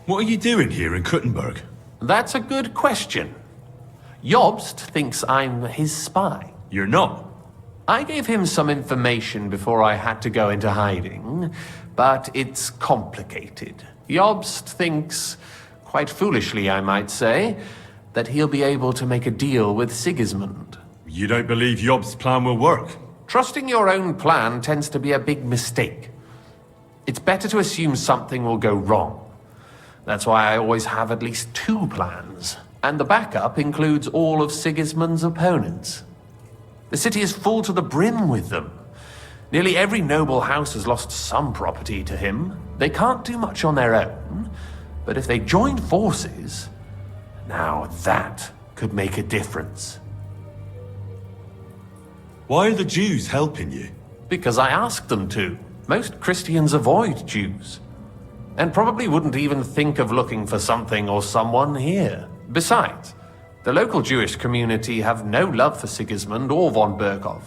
What are you doing here in Kuttenberg? That's a good question. Jobst thinks I'm his spy. You're not. I gave him some information before I had to go into hiding, but it's complicated. Jobst thinks, quite foolishly I might say, that he'll be able to make a deal with Sigismund. You don't believe Job's plan will work? Trusting your own plan tends to be a big mistake. It's better to assume something will go wrong. That's why I always have at least 2 plans, and the backup includes all of Sigismund's opponents. The city is full to the brim with them. Nearly every noble house has lost some property to him. They can't do much on their own, but if they join forces, now that could make a difference. Why are the Jews helping you? Because I asked them to. Most Christians avoid Jews, and probably wouldn't even think of looking for something or someone here. Besides, the local Jewish community have no love for Sigismund or von Bergow,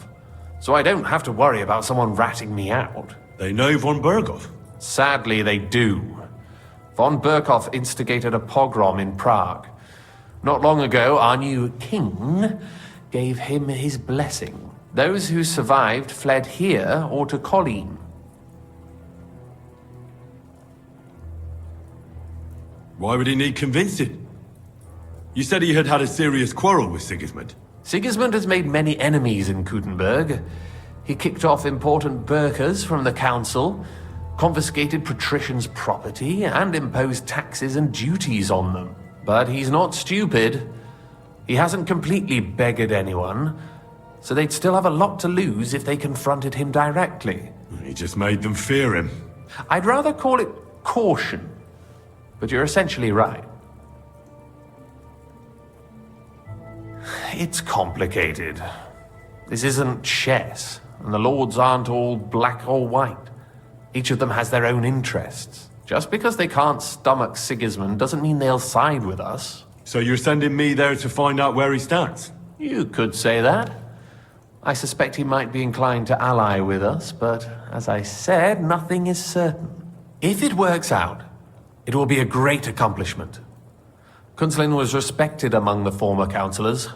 so I don't have to worry about someone ratting me out. They know von Bergow? Sadly, they do. Von Bergow instigated a pogrom in Prague. Not long ago, our new king gave him his blessing. Those who survived fled here or to Kolin. Why would he need convincing? You said he had a serious quarrel with Sigismund. Sigismund has made many enemies in Kuttenberg. He kicked off important burghers from the council, confiscated patricians' property, and imposed taxes and duties on them. But he's not stupid. He hasn't completely beggared anyone, so they'd still have a lot to lose if they confronted him directly. He just made them fear him. I'd rather call it caution, but you're essentially right. It's complicated. This isn't chess, and the lords aren't all black or white. Each of them has their own interests. Just because they can't stomach Sigismund doesn't mean they'll side with us. So you're sending me there to find out where he stands? You could say that. I suspect he might be inclined to ally with us, but as I said, nothing is certain. If it works out, it will be a great accomplishment. Kunzlin was respected among the former councillors.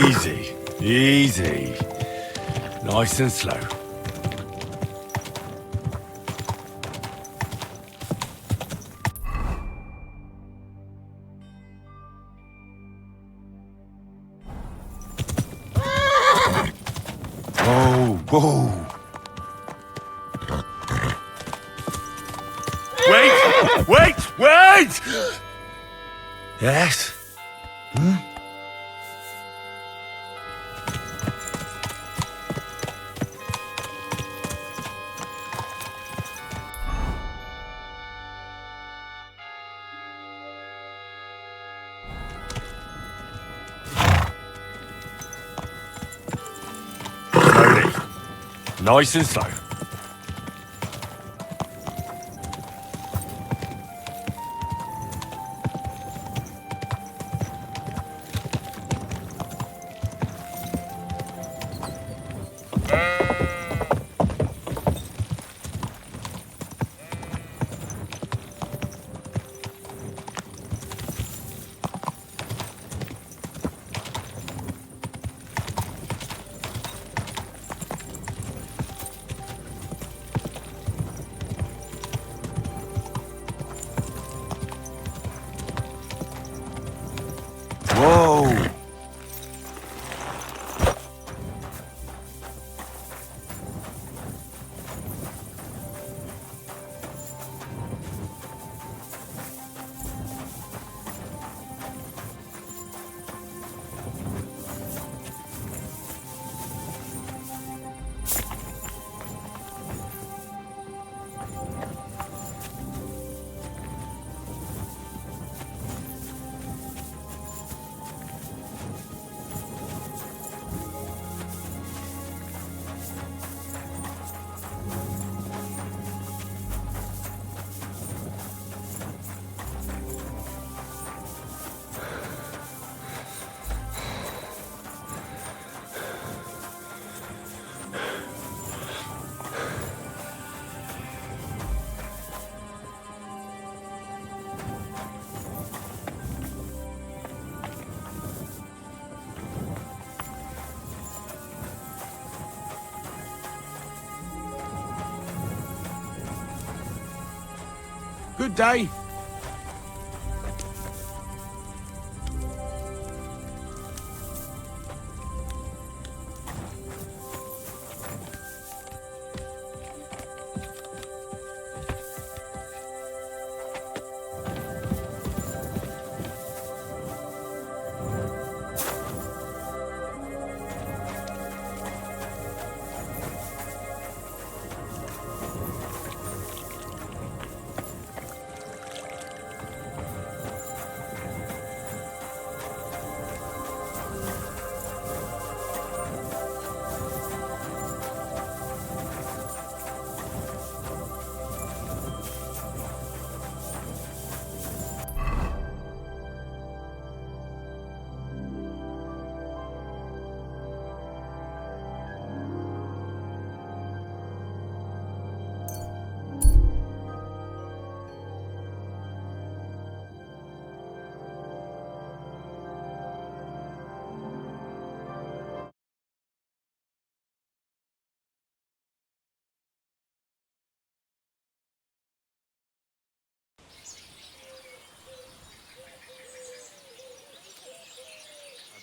Easy, easy. Nice and slow. Whoa, whoa. Wait! Wait! Wait! Yes? Slowly. Nice and slow. Whoa! Good day.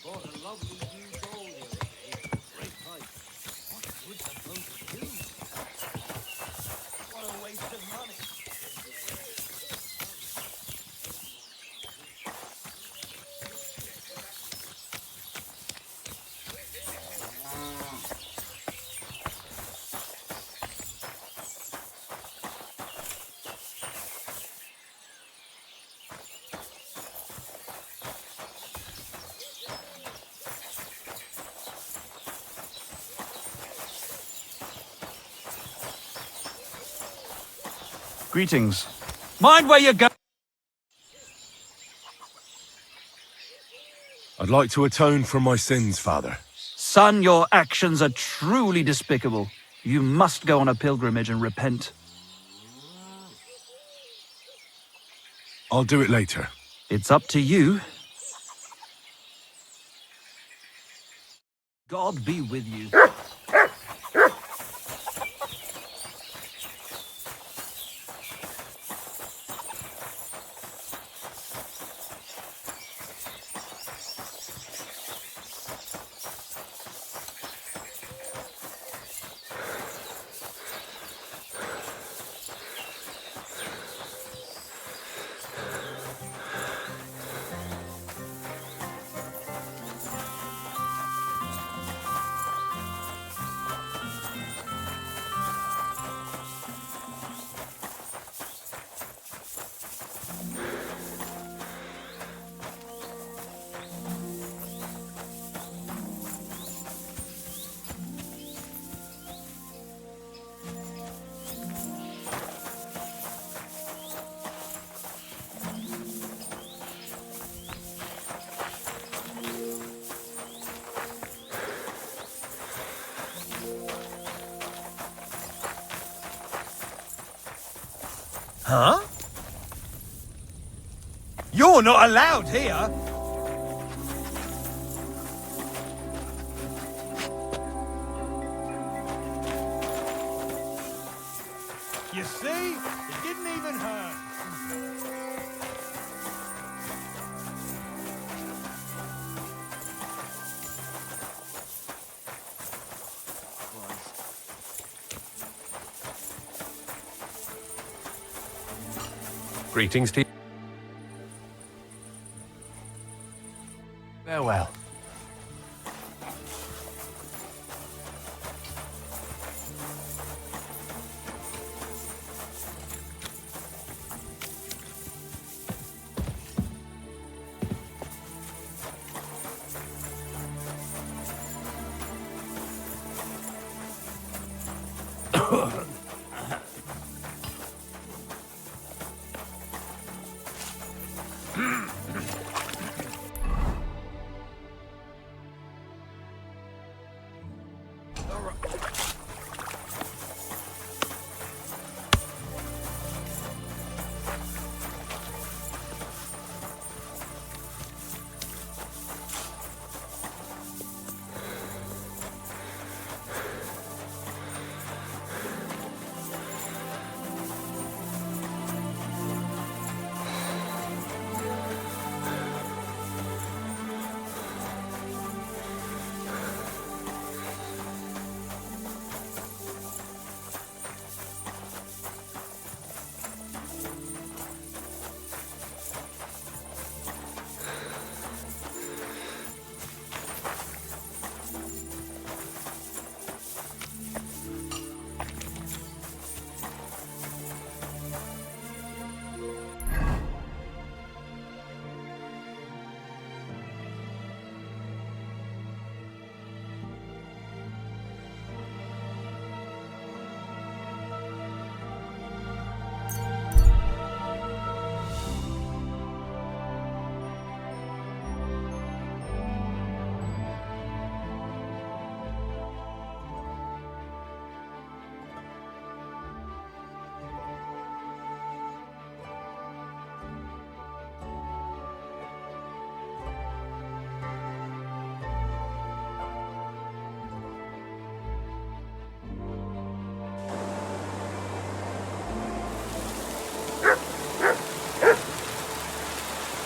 Bought a lovely new doll the other day. Great price. What good are those pills? What a waste of money. Greetings. Mind where you go. I'd like to atone for my sins, Father. Son, your actions are truly despicable. You must go on a pilgrimage and repent. I'll do it later. It's up to you. God be with you. Huh? You're not allowed here! You see? It didn't even hurt. Greetings to you. Farewell.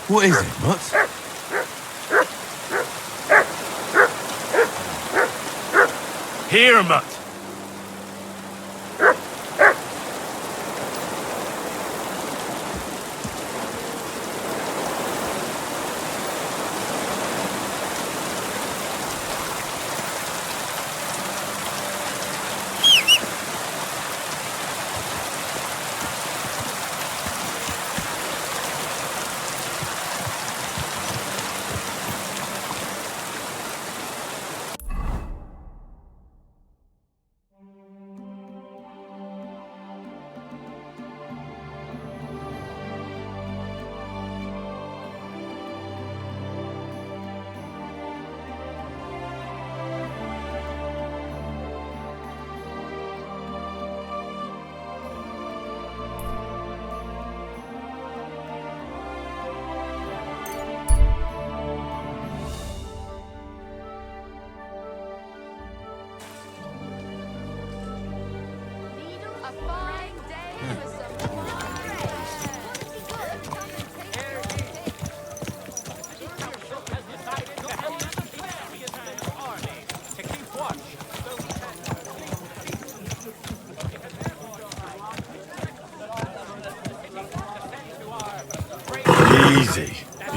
What is it, Mutt? Here, Mutt!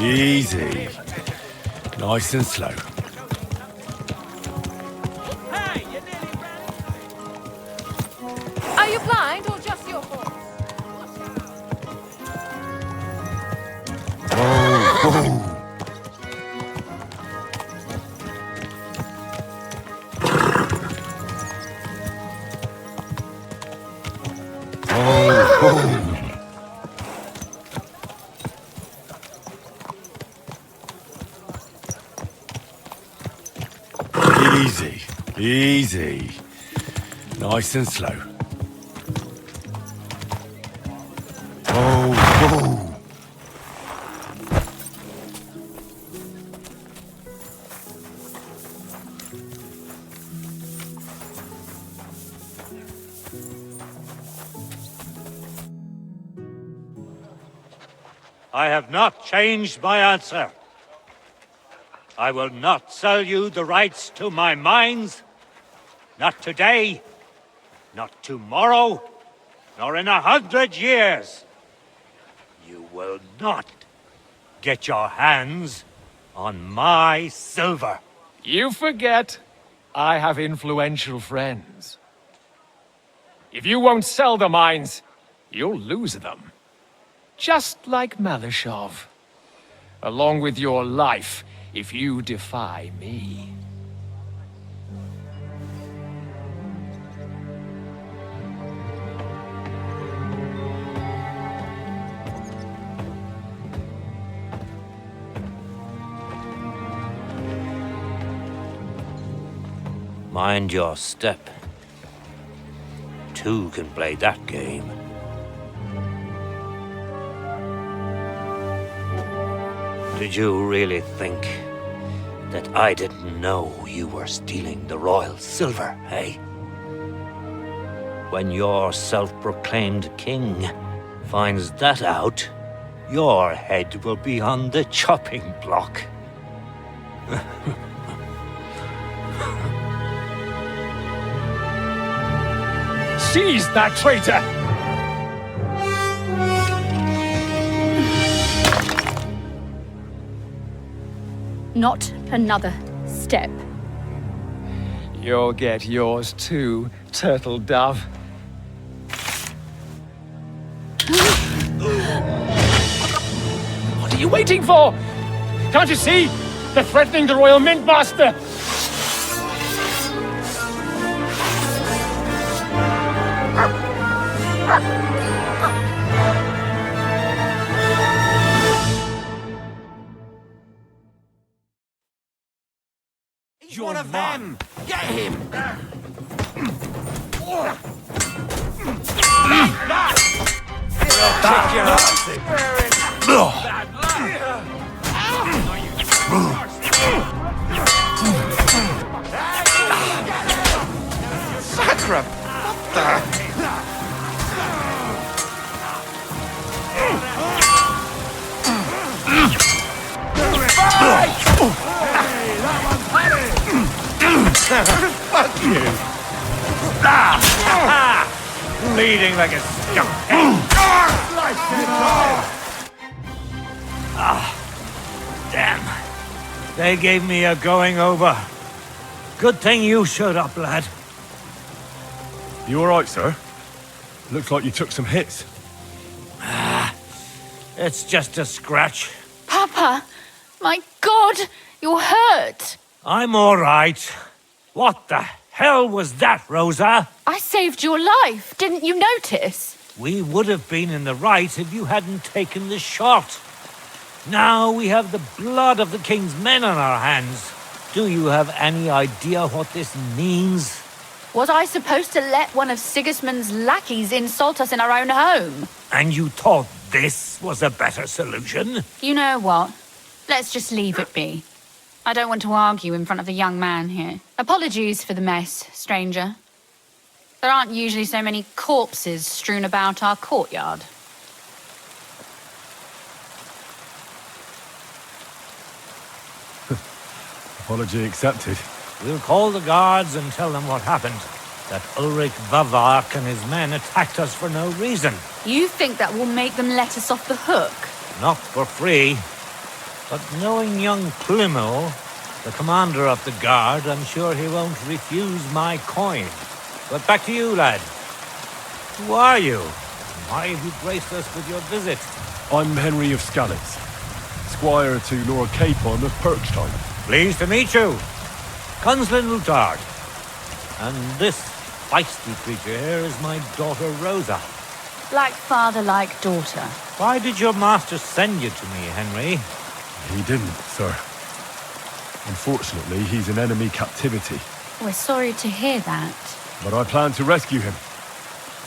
Easy. Nice and slow. Hey, you nearly ran. Are you blind or just your horse? Easy. Easy. Nice and slow. Oh. I have not changed my answer. I will not sell you the rights to my mines. Not today, not tomorrow, nor in 100 years. You will not get your hands on my silver. You forget I have influential friends. If you won't sell the mines, you'll lose them. Just like Malishov. Along with your life, if you defy me. Mind your step. Two can play that game. Did you really think that I didn't know you were stealing the royal silver, eh? When your self-proclaimed king finds that out, your head will be on the chopping block. Seize that traitor! Not another step. You'll get yours too, turtle dove. What are you waiting for? Can't you see? They're threatening the Royal Mint Master! He's one of them! Get him! Kick your ass Sacre! Fuck you! Bleeding like a skunk. Damn. They gave me a going over. Good thing you showed up, lad. You alright, sir? Looks like you took some hits. It's just a scratch. Papa, my God, you're hurt. I'm all right. What the hell was that, Rosa? I saved your life. Didn't you notice? We would have been in the right if you hadn't taken the shot. Now we have the blood of the king's men on our hands. Do you have any idea what this means? Was I supposed to let one of Sigismund's lackeys insult us in our own home? And you thought this was a better solution? You know what? Let's just leave it be. I don't want to argue in front of the young man here. Apologies for the mess, stranger. There aren't usually so many corpses strewn about our courtyard. Apology accepted. We'll call the guards and tell them what happened. That Ulrich Vavak and his men attacked us for no reason. You think that will make them let us off the hook? Not for free. But knowing young Plymouth, the commander of the guard, I'm sure he won't refuse my coin. But back to you, lad. Who are you? Why have you graced us with your visit? I'm Henry of Skalitz, squire to Lord Capon of Perkstein. Pleased to meet you. Consulin Ruthard. And this feisty creature here is my daughter Rosa. Like father, like daughter. Why did your master send you to me, Henry? He didn't, sir. Unfortunately, he's in enemy captivity. We're sorry to hear that. But I plan to rescue him.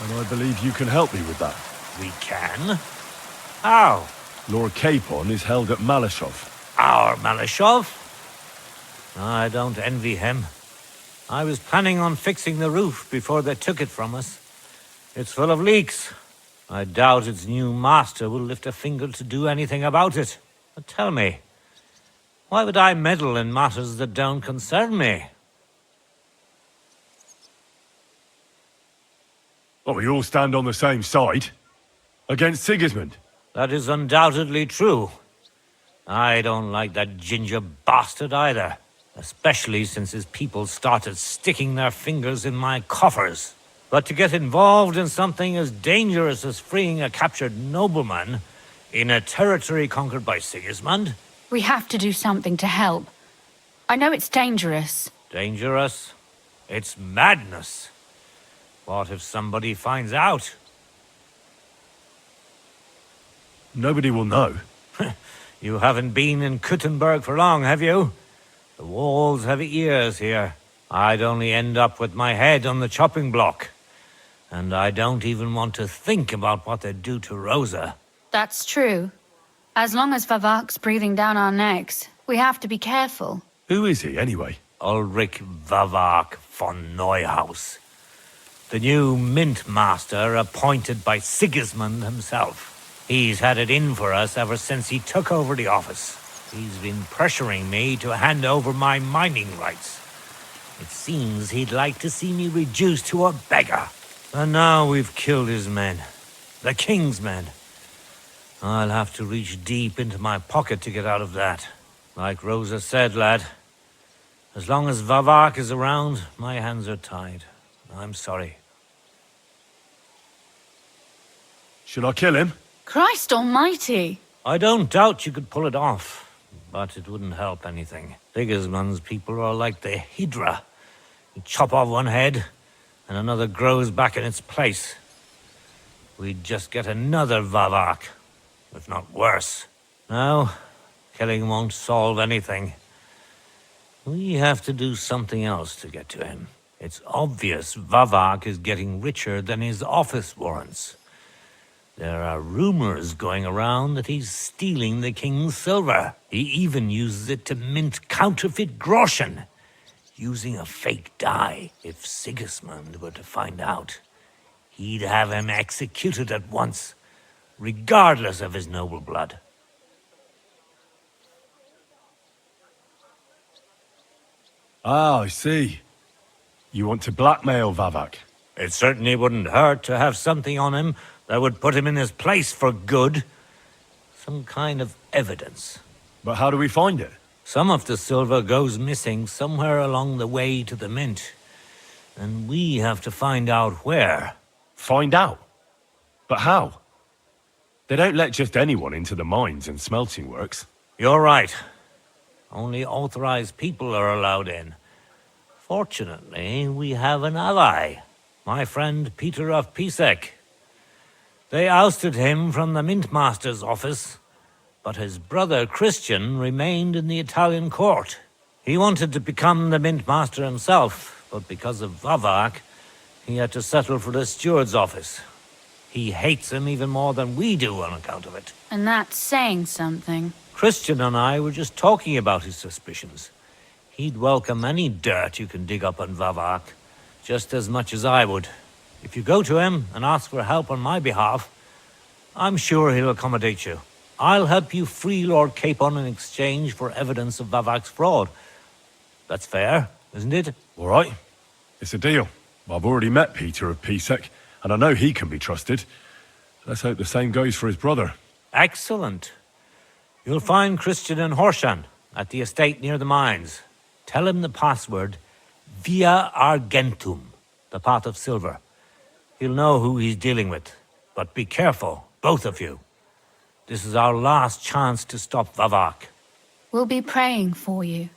And I believe you can help me with that. We can? How? Lord Capon is held at Malashov. Our Malashov? I don't envy him. I was planning on fixing the roof before they took it from us. It's full of leaks. I doubt its new master will lift a finger to do anything about it. But tell me, why would I meddle in matters that don't concern me? Well, we all stand on the same side. Against Sigismund. That is undoubtedly true. I don't like that ginger bastard either. Especially since his people started sticking their fingers in my coffers. But to get involved in something as dangerous as freeing a captured nobleman in a territory conquered by Sigismund? We have to do something to help. I know it's dangerous. Dangerous? It's madness. What if somebody finds out? Nobody will know. You haven't been in Kuttenberg for long, have you? The walls have ears here. I'd only end up with my head on the chopping block. And I don't even want to think about what they'd do to Rosa. That's true. As long as Vavak's breathing down our necks, we have to be careful. Who is he, anyway? Ulrich Vavak von Neuhaus. The new mint master appointed by Sigismund himself. He's had it in for us ever since he took over the office. He's been pressuring me to hand over my mining rights. It seems he'd like to see me reduced to a beggar. And now we've killed his men. The king's men. I'll have to reach deep into my pocket to get out of that. Like Rosa said, lad, as long as Vavak is around, my hands are tied. I'm sorry. Should I kill him? Christ almighty! I don't doubt you could pull it off, but it wouldn't help anything. Sigismund's people are like the Hydra. You chop off one head, and another grows back in its place. We'd just get another Vavak, if not worse. No, killing won't solve anything. We have to do something else to get to him. It's obvious Vavak is getting richer than his office warrants. There are rumors going around that he's stealing the king's silver. He even uses it to mint counterfeit groschen, using a fake dye. If Sigismund were to find out, he'd have him executed at once, regardless of his noble blood. Ah, I see. You want to blackmail Vavak? It certainly wouldn't hurt to have something on him that would put him in his place for good. Some kind of evidence. But how do we find it? Some of the silver goes missing somewhere along the way to the mint. And we have to find out where. Find out? But how? They don't let just anyone into the mines and smelting works. You're right. Only authorized people are allowed in. Fortunately, we have an ally. My friend Peter of Pisek. They ousted him from the mint master's office, but his brother Christian remained in the Italian court. He wanted to become the mint master himself, but because of Vavak, he had to settle for the steward's office. He hates him even more than we do on account of it. And that's saying something. Christian and I were just talking about his suspicions. He'd welcome any dirt you can dig up on Vavak, just as much as I would. If you go to him and ask for help on my behalf, I'm sure he'll accommodate you. I'll help you free Lord Capon in exchange for evidence of Vavak's fraud. That's fair, isn't it? All right. It's a deal. I've already met Peter of Pisek, and I know he can be trusted. Let's hope the same goes for his brother. Excellent. You'll find Christian and Horshan at the estate near the mines. Tell him the password, via Argentum, the pot of silver. He'll know who he's dealing with. But be careful, both of you. This is our last chance to stop Vavak. We'll be praying for you.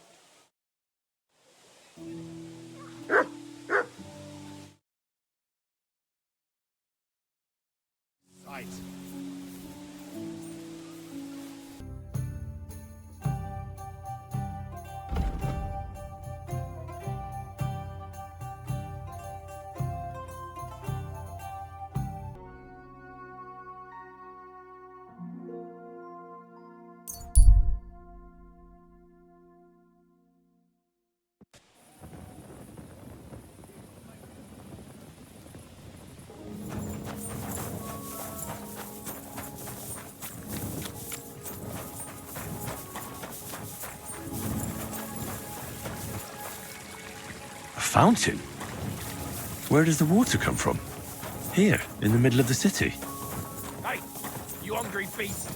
Fountain? Where does the water come from? Here, in the middle of the city. Hey, you hungry beast!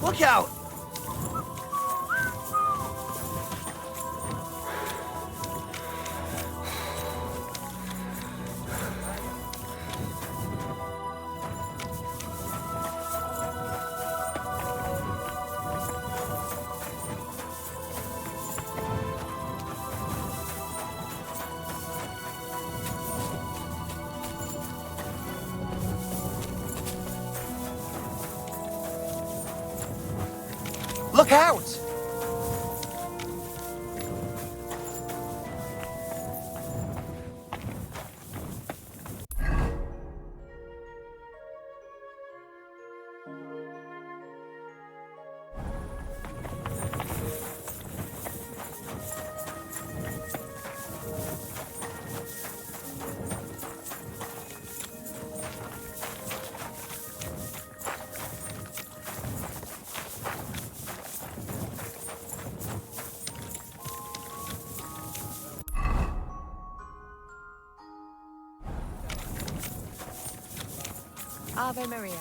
Look out! Look out! Ave Maria.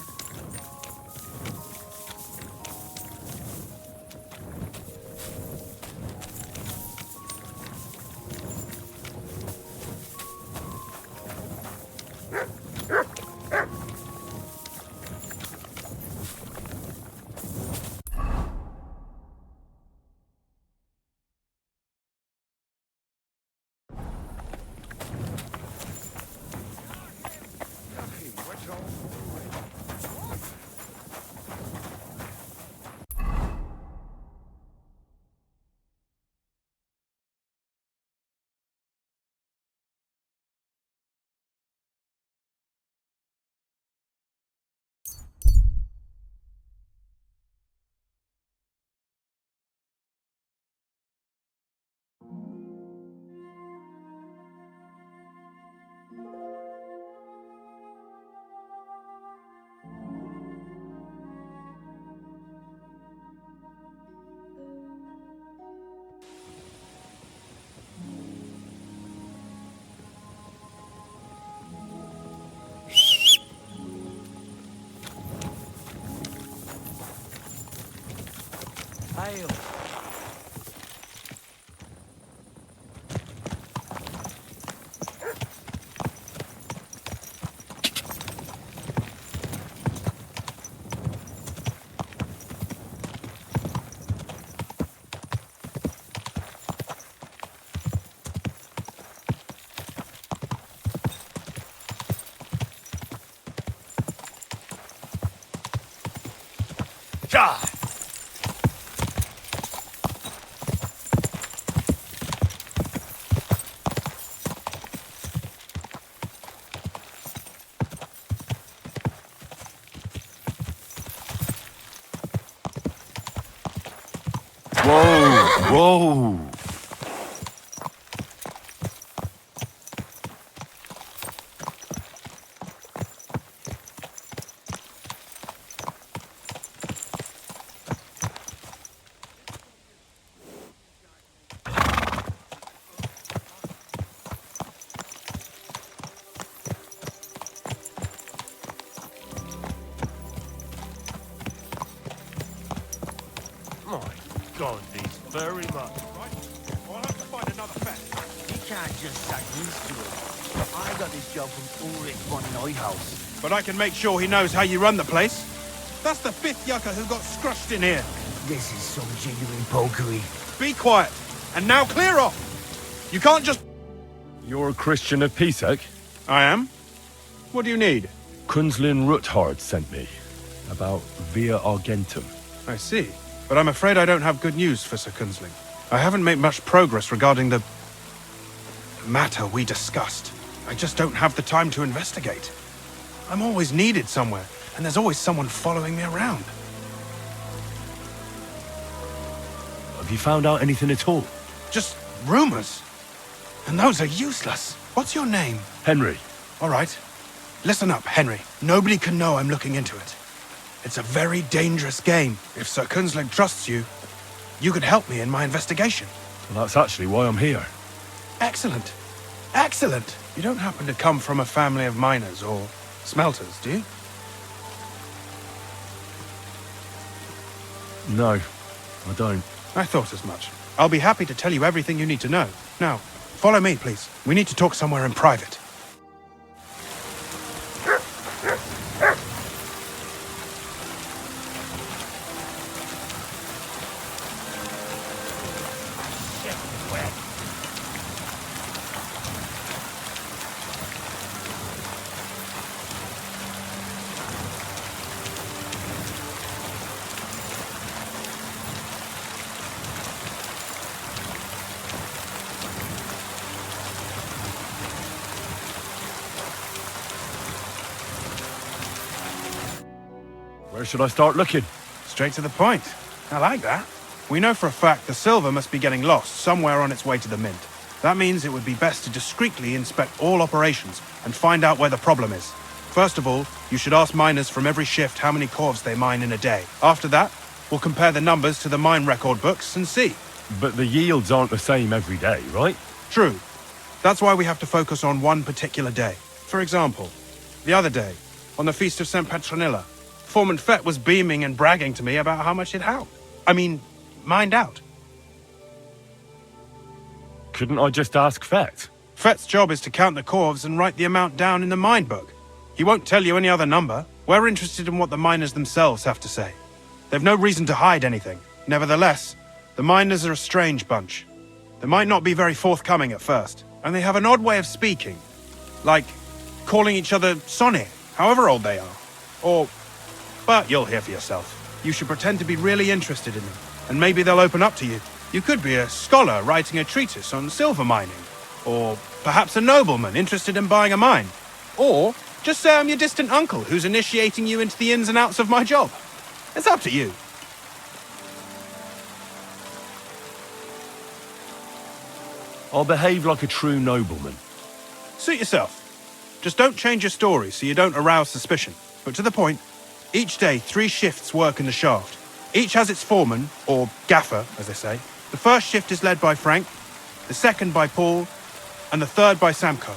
sail. Ja! Whoa! Whoa! God, these very much. I'll have to find another fence. You can't just sack used to it. I got this job from Ulrich von Neuhaus. But I can make sure he knows how you run the place. That's the 5th yucca who got scrushed in here. This is some genuine pokery. Be quiet. And now clear off. You can't just... You're a Christian of Pisek? I am. What do you need? Kunzlin Ruthard sent me. About Via Argentum. I see. But I'm afraid I don't have good news for Sir Kunzling. I haven't made much progress regarding the matter we discussed. I just don't have the time to investigate. I'm always needed somewhere, and there's always someone following me around. Have you found out anything at all? Just rumors. And those are useless. What's your name? Henry. All right. Listen up, Henry. Nobody can know I'm looking into it. It's a very dangerous game. If Sir Kunzling trusts you, you could help me in my investigation. Well, that's actually why I'm here. Excellent. Excellent. You don't happen to come from a family of miners or smelters, do you? No, I don't. I thought as much. I'll be happy to tell you everything you need to know. Now, follow me, please. We need to talk somewhere in private. Where should I start looking? Straight to the point. I like that. We know for a fact the silver must be getting lost somewhere on its way to the mint. That means it would be best to discreetly inspect all operations and find out where the problem is. First of all, you should ask miners from every shift how many corves they mine in a day. After that, we'll compare the numbers to the mine record books and see. But the yields aren't the same every day, right? True. That's why we have to focus on one particular day. For example, the other day, on the Feast of St. Petronilla, Foreman Frank was beaming and bragging to me about how much he'd mined out. Couldn't I just ask Fet? Fet's job is to count the corves and write the amount down in the mine book. He won't tell you any other number. We're interested in what the miners themselves have to say. They've no reason to hide anything. Nevertheless, the miners are a strange bunch. They might not be very forthcoming at first, and they have an odd way of speaking. Like calling each other Sonny, however old they are. But you'll hear for yourself. You should pretend to be really interested in them, and maybe they'll open up to you. You could be a scholar writing a treatise on silver mining, or perhaps a nobleman interested in buying a mine. Or just say I'm your distant uncle who's initiating you into the ins and outs of my job. It's up to you. I'll behave like a true nobleman. Suit yourself. Just don't change your story so you don't arouse suspicion. But to the point, each day 3 shifts work in the shaft. Each has its foreman, or gaffer, as they say. The first shift is led by Frank, the second by Paul, and the third by Samko.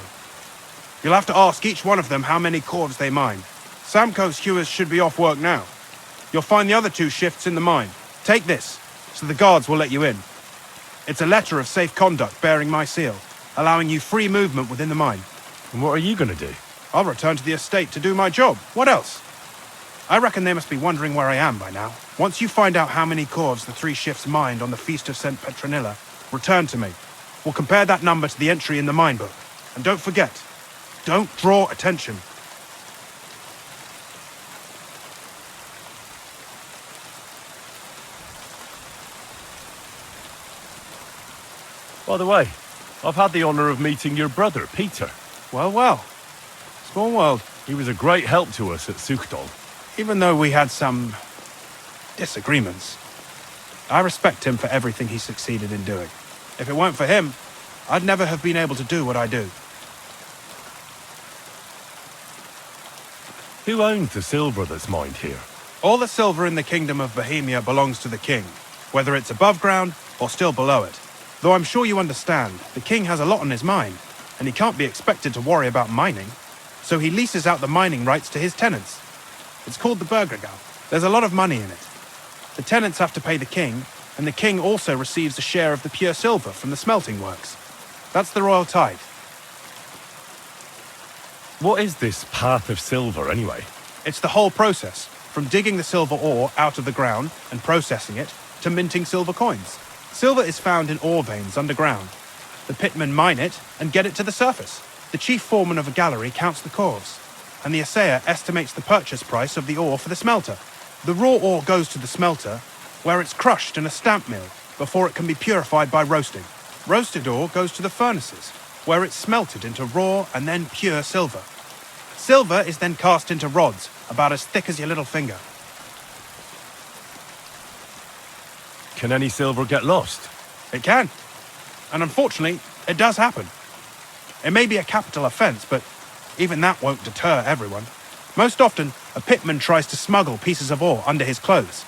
You'll have to ask each one of them how many corves they mine. Samko's hewers should be off work now. You'll find the other 2 shifts in the mine. Take this. so the guards will let you in. It's a letter of safe conduct bearing my seal, allowing you free movement within the mine. And what are you going to do? I'll return to the estate to do my job. What else? I reckon they must be wondering where I am by now. Once you find out how many corves the 3 shifts mined on the Feast of St. Petronilla, return to me. We'll compare that number to the entry in the mine book. And don't forget, don't draw attention. By the way, I've had the honor of meeting your brother, Peter. Well, well. Small world. He was a great help to us at Sukdal. Even though we had some disagreements, I respect him for everything he succeeded in doing. If it weren't for him, I'd never have been able to do what I do. Who owns the silver that's mined here? All the silver in the Kingdom of Bohemia belongs to the king, whether it's above ground or still below it. Though I'm sure you understand, the king has a lot on his mind, and he can't be expected to worry about mining, so he leases out the mining rights to his tenants. It's called the Bergow. There's a lot of money in it. The tenants have to pay the king, and the king also receives a share of the pure silver from the smelting works. That's the royal tithe. What is this path of silver, anyway? It's the whole process, from digging the silver ore out of the ground and processing it, to minting silver coins. Silver is found in ore veins underground. The pitmen mine it and get it to the surface. The chief foreman of a gallery counts the corves, and the assayer estimates the purchase price of the ore for the smelter. The raw ore goes to the smelter, where it's crushed in a stamp mill before it can be purified by roasting. Roasted ore goes to the furnaces, where it's smelted into raw and then pure silver. Silver is then cast into rods about as thick as your little finger. Can any silver get lost? It can. And unfortunately, it does happen. It may be a capital offense, but even that won't deter everyone. Most often, a pitman tries to smuggle pieces of ore under his clothes.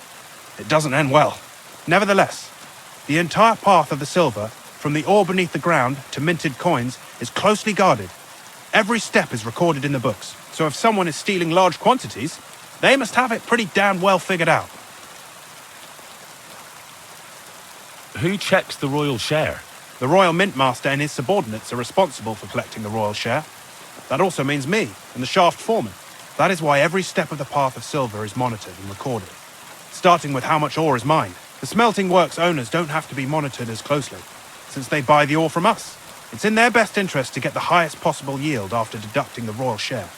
It doesn't end well. Nevertheless, the entire path of the silver, from the ore beneath the ground to minted coins, is closely guarded. Every step is recorded in the books, so if someone is stealing large quantities, they must have it pretty damn well figured out. Who checks the royal share? The royal mint master and his subordinates are responsible for collecting the royal share. That also means me and the shaft foreman. That is why every step of the path of silver is monitored and recorded, starting with how much ore is mined. The smelting works owners don't have to be monitored as closely, since they buy the ore from us. It's in their best interest to get the highest possible yield after deducting the royal share.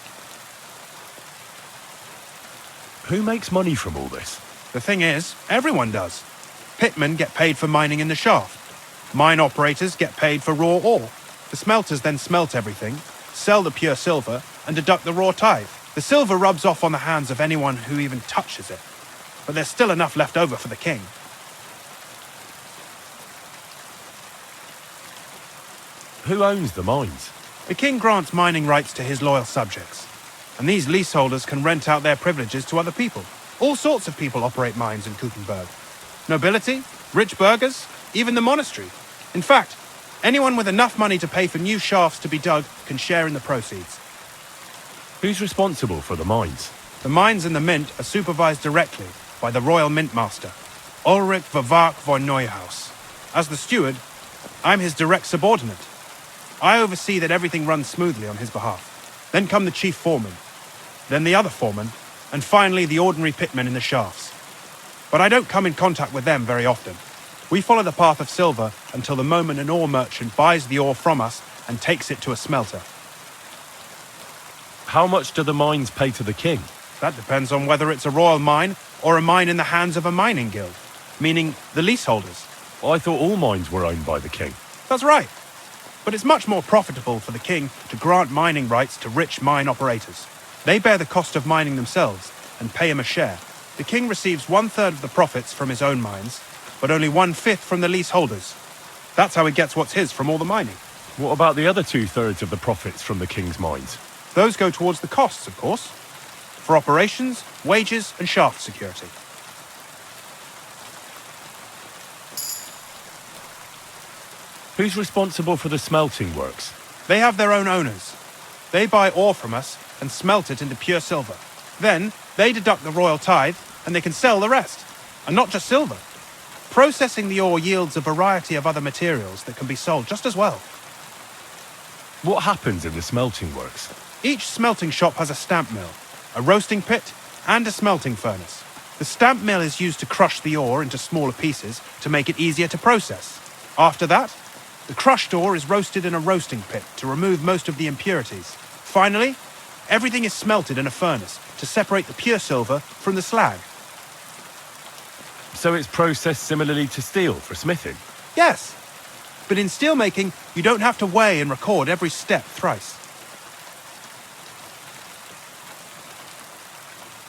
Who makes money from all this? The thing is, everyone does. Pitmen get paid for mining in the shaft. Mine operators get paid for raw ore. The smelters then smelt everything, sell the pure silver, and deduct the raw tithe. The silver rubs off on the hands of anyone who even touches it. But there's still enough left over for the king. Who owns the mines? The king grants mining rights to his loyal subjects. And these leaseholders can rent out their privileges to other people. All sorts of people operate mines in Kuttenberg. Nobility, rich burghers, even the monastery. In fact, anyone with enough money to pay for new shafts to be dug can share in the proceeds. Who's responsible for the mines? The mines and the mint are supervised directly by the royal mint master, Ulrich Vavak von Neuhaus. As the steward, I'm his direct subordinate. I oversee that everything runs smoothly on his behalf. Then come the chief foreman, then the other foreman, and finally the ordinary pitmen in the shafts. But I don't come in contact with them very often. We follow the path of silver until the moment an ore merchant buys the ore from us and takes it to a smelter. How much do the mines pay to the king? That depends on whether it's a royal mine or a mine in the hands of a mining guild, meaning the leaseholders. I thought all mines were owned by the king. That's right. But it's much more profitable for the king to grant mining rights to rich mine operators. They bear the cost of mining themselves and pay him a share. The king receives 1/3 of the profits from his own mines, but only 1/5 from the leaseholders. That's how he gets what's his from all the mining. What about the other 2/3 of the profits from the king's mines? Those go towards the costs, of course, for operations, wages, and shaft security. Who's responsible for the smelting works? They have their own owners. They buy ore from us and smelt it into pure silver. Then, they deduct the royal tithe, and they can sell the rest. And not just silver. Processing the ore yields a variety of other materials that can be sold just as well. What happens in the smelting works? Each smelting shop has a stamp mill, a roasting pit, and a smelting furnace. The stamp mill is used to crush the ore into smaller pieces to make it easier to process. After that, the crushed ore is roasted in a roasting pit to remove most of the impurities. Finally, everything is smelted in a furnace to separate the pure silver from the slag. So it's processed similarly to steel for smithing? Yes, but in steelmaking, you don't have to weigh and record every step thrice.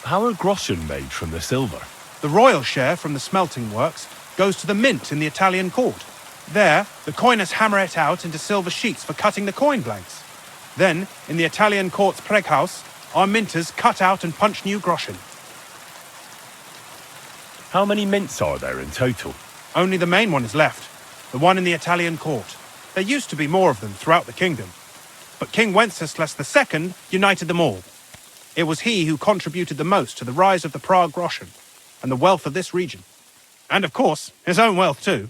How are groschen made from the silver? The royal share from the smelting works goes to the mint in the Italian court. There, the coiners hammer it out into silver sheets for cutting the coin blanks. Then, in the Italian court's preghouse, our minters cut out and punch new groschen. How many mints are there in total? Only the main one is left, the one in the Italian court. There used to be more of them throughout the kingdom, but King Wenceslas II united them all. It was he who contributed the most to the rise of the Prague groschen and the wealth of this region. And of course, his own wealth too.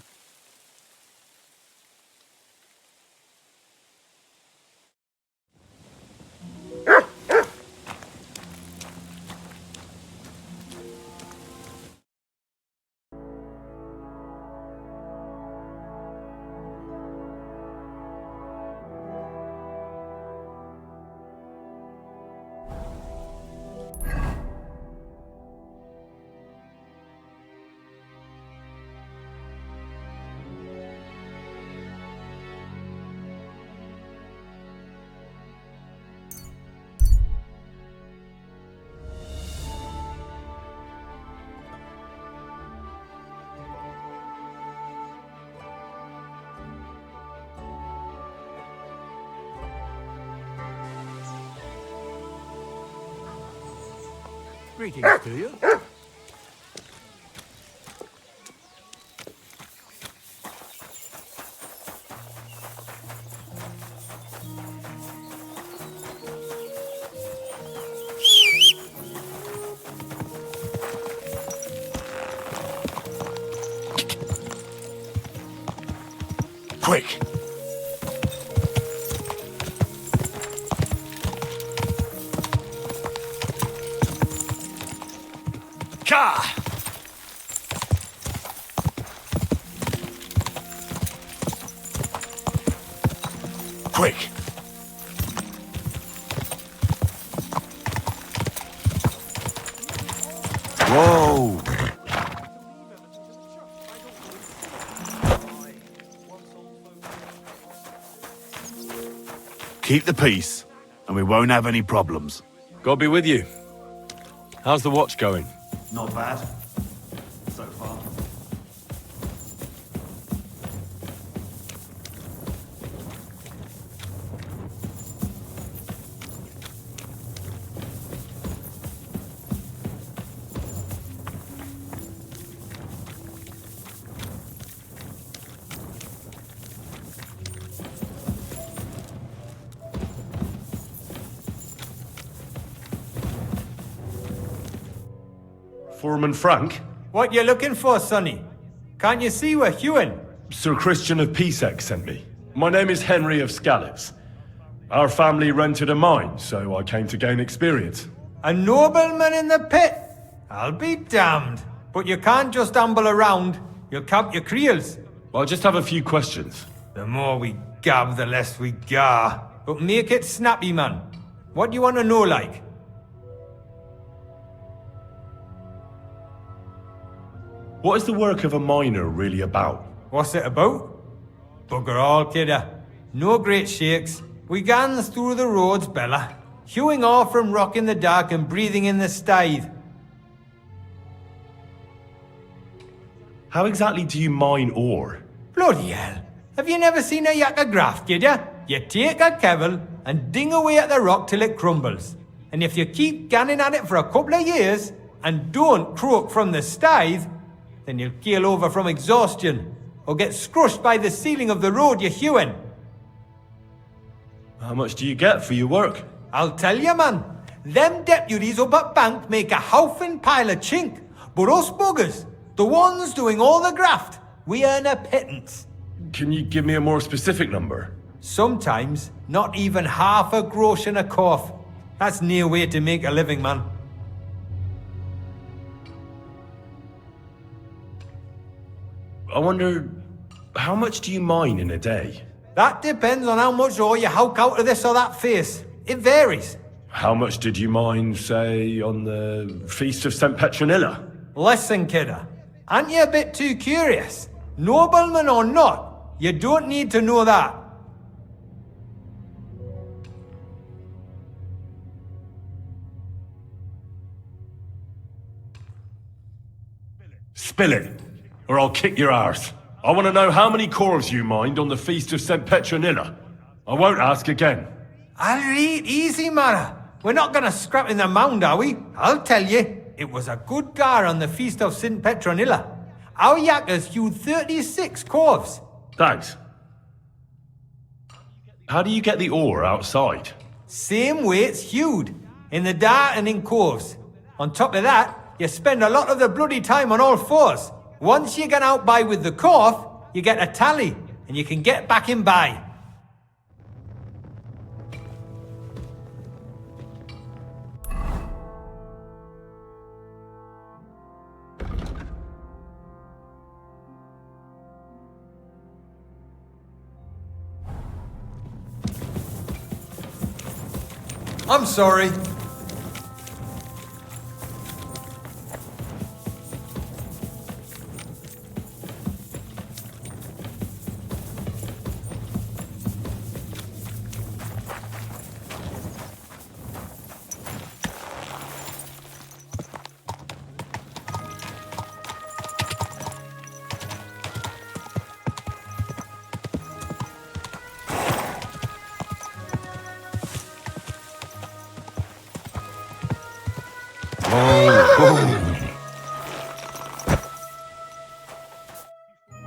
Greetings to you. Quick! Quick! Whoa! Keep the peace, and we won't have any problems. God be with you. How's the watch going? Not bad. So far. Foremen Frank? What you looking for, Sonny? Can't you see we're hewing? Sir Christian of Pisek sent me. My name is Henry of Skalitz. Our family rented a mine, so I came to gain experience. A nobleman in the pit? I'll be damned. But you can't just amble around. You'll count your creels. I just have a few questions. The more we gab, the less we gar. But make it snappy, man. What do you want to know, like? What is the work of a miner really about? What's it about? Bugger all, kidder. No great shakes. We gans through the roads, Bella. Hewing off from rock in the dark and breathing in the stithe. How exactly do you mine ore? Bloody hell. Have you never seen a yak of graft, kidder? You take a kevel and ding away at the rock till it crumbles. And if you keep ganning at it for a couple of years and don't croak from the stithe, then you'll keel over from exhaustion, or get scrushed by the ceiling of the road you're hewing. How much do you get for your work? I'll tell you, man. Them deputies up at bank make a howfing pile of chink, but us buggers The ones doing all the graft. We earn a pittance. Can you give me a more specific number? Sometimes, not even half a grosh and a cough. That's near way to make a living, man. I wonder, how much do you mine in a day? That depends on how much ore you howk out of this or that face. It varies. How much did you mine, say, on the Feast of St. Petronilla? Listen, kidder. Aren't you a bit too curious? Nobleman or not, you don't need to know that. Spill it, or I'll kick your arse. I want to know how many corves you mined on the Feast of St. Petronilla. I won't ask again. I'll read easy, Mara. We're not gonna scrap in the mound, are we? I'll tell you, it was a good gar on the Feast of St. Petronilla. Our yakkers hewed 36 corves. Thanks. How do you get the ore outside? Same way it's hewed, in the dart and in corves. On top of that, you spend a lot of the bloody time on all fours. Once you get out by with the corve, you get a tally, and you can get back in by. I'm sorry.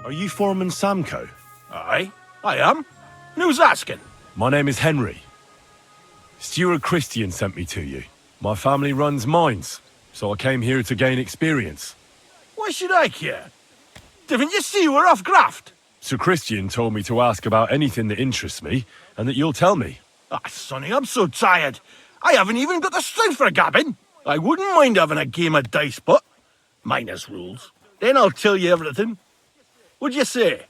Are you Foreman Samko? Aye, I am. Who's asking? My name is Henry. Steward Christian sent me to you. My family runs mines, so I came here to gain experience. Why should I care? Didn't you see we're off graft? Sir Christian told me to ask about anything that interests me, and that you'll tell me. Ah, Sonny, I'm so tired. I haven't even got the strength for gabbing. I wouldn't mind having a game of dice, but minus rules. Then I'll tell you everything. What'd you say?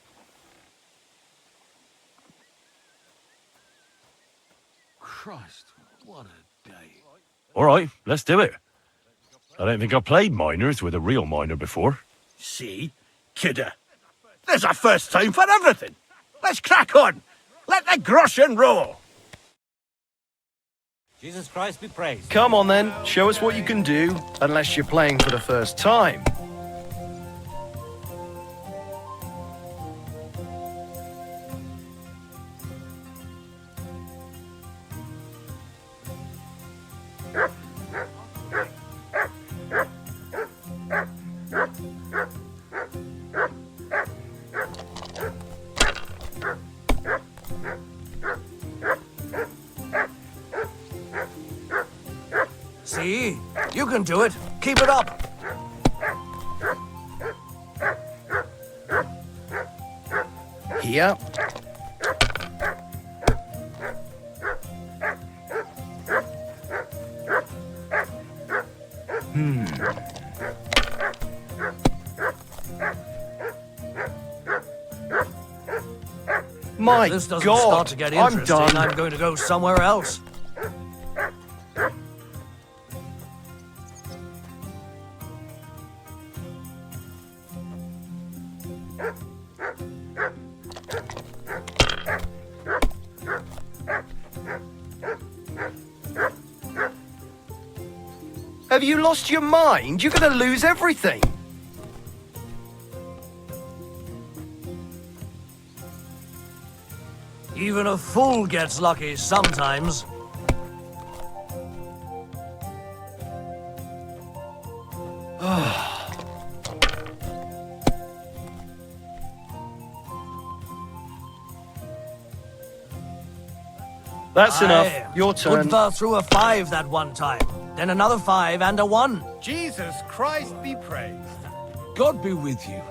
Christ, what a day. All right, let's do it. I don't think I've played miners with a real miner before. See? Kidder. There's a first time for everything. Let's crack on. Let the groschen roll. Jesus Christ be praised. Come on then, show us what you can do, unless you're playing for the first time. See? You can do it. Keep it up. Here. My this doesn't God, start to get I'm interesting, done. I'm going to go somewhere else. Have you lost your mind? You're gonna lose everything. Even a fool gets lucky sometimes. That's enough. Your turn. Ruthard threw a 5 that one time. Then another 5 and a 1. Jesus Christ be praised. God be with you.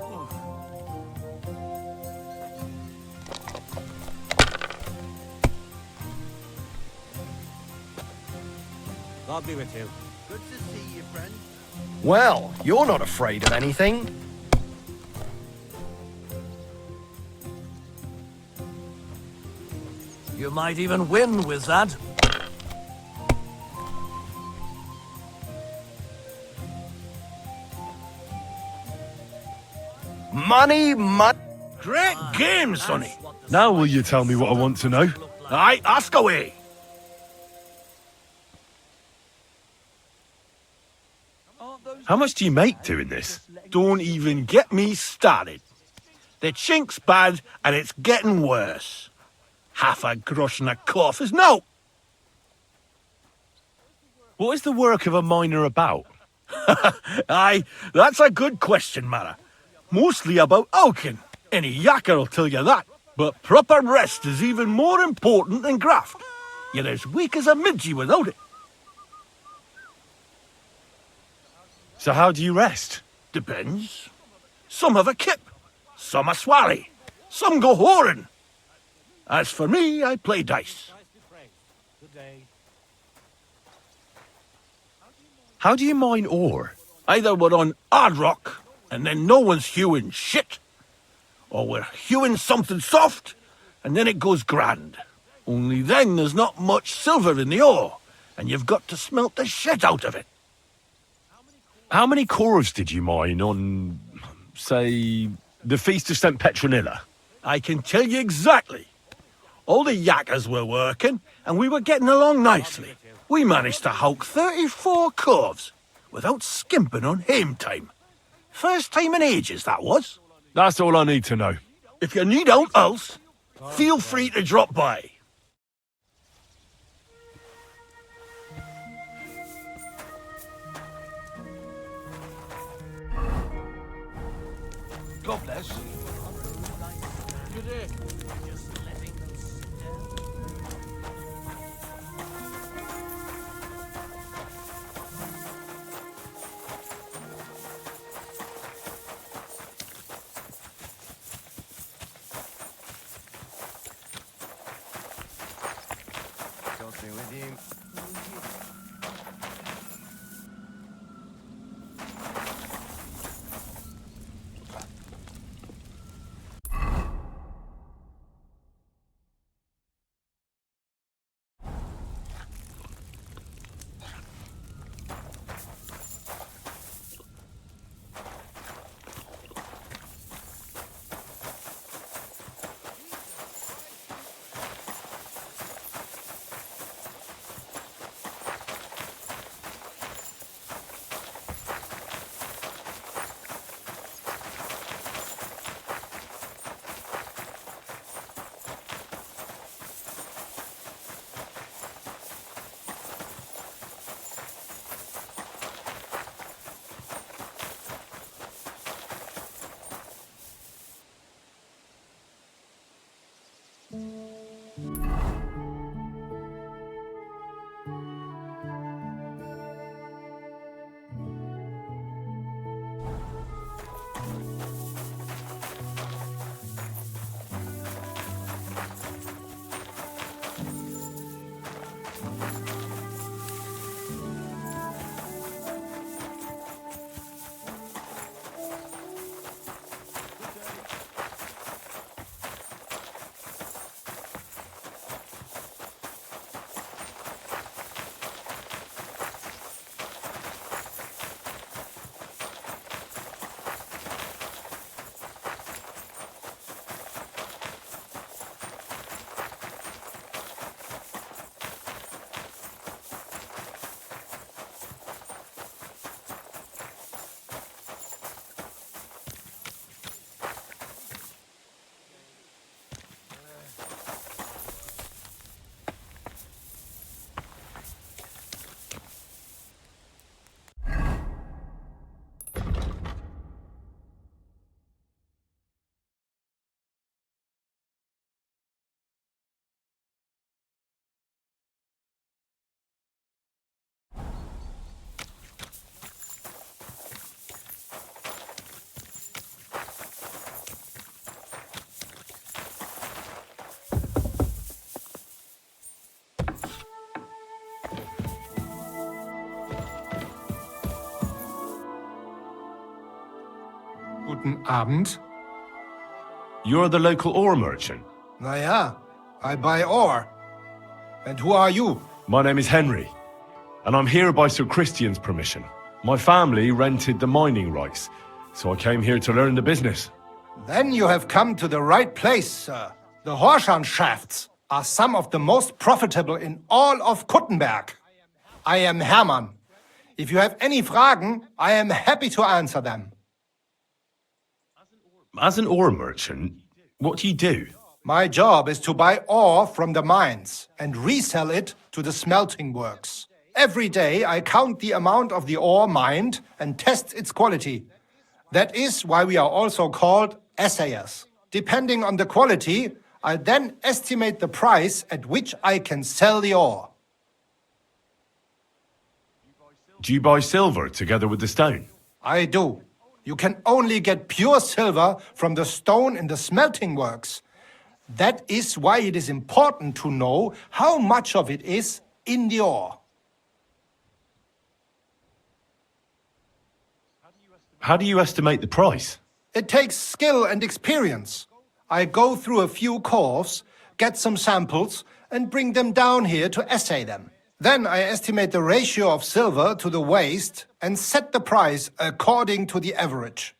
God be with you. Good to see you, friend. Well, you're not afraid of anything. You might even win with that. Money, Great game, sonny. Now will you tell me what I want to know? Aye, ask away. How much do you make doing this? Don't even get me started. The chink's bad, and it's getting worse. Half a grosh and a cough is no. What is the work of a miner about? Aye, that's a good question, Mara. Mostly about oaken. Any yakker'll tell you that. But proper rest is even more important than graft. You're as weak as a midgie without it. So how do you rest? Depends. Some have a kip, some a swally, some go whoring. As for me, I play dice. How do you mine ore? Either we're on hard rock, and then no one's hewing shit, or we're hewing something soft, and then it goes grand. Only then there's not much silver in the ore, and you've got to smelt the shit out of it. How many cores did you mine on, say, the Feast of St. Petronilla? I can tell you exactly. All the yakkers were working, and we were getting along nicely. We managed to hulk 34 corves, without skimping on hame time. First time in ages, that was. That's all I need to know. If you need aught else, feel free to drop by. God bless. Good day. God be with you. Guten Abend. You're the local ore merchant. Naja, I buy ore. And who are you? My name is Henry, and I'm here by Sir Christian's permission. My family rented the mining rights, so I came here to learn the business. Then you have come to the right place, sir. The Horshan shafts are some of the most profitable in all of Kuttenberg. I am Hermann. If you have any Fragen, I am happy to answer them. As an ore merchant, what do you do? My job is to buy ore from the mines and resell it to the smelting works. Every day I count the amount of the ore mined and test its quality. That is why we are also called assayers. Depending on the quality, I then estimate the price at which I can sell the ore. Do you buy silver together with the stone? I do. You can only get pure silver from the stone in the smelting works. That is why it is important to know how much of it is in the ore. How do you estimate the price? It takes skill and experience. I go through a few corves, get some samples, and bring them down here to assay them. Then I estimate the ratio of silver to the waste and set the price according to the average.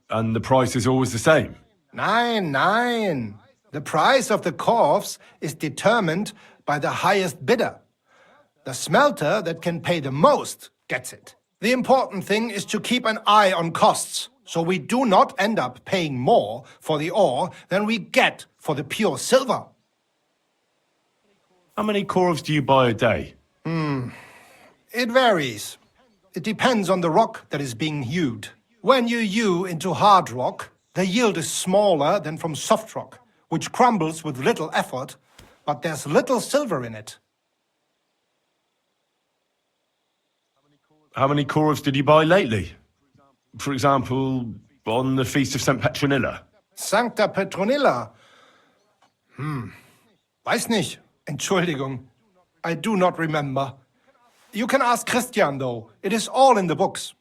And the price is always the same? Nein. The price of the corves is determined by the highest bidder. The smelter that can pay the most gets it. The important thing is to keep an eye on costs, so we do not end up paying more for the ore than we get for the pure silver. How many corves do you buy a day? It varies. It depends on the rock that is being hewed. When you hew into hard rock, the yield is smaller than from soft rock, which crumbles with little effort, but there's little silver in it. How many corves did you buy lately? For example, on the Feast of St. Petronilla? Sancta Petronilla? Weiß nicht. Entschuldigung. I do not remember. You can ask Christian, though. It is all in the books.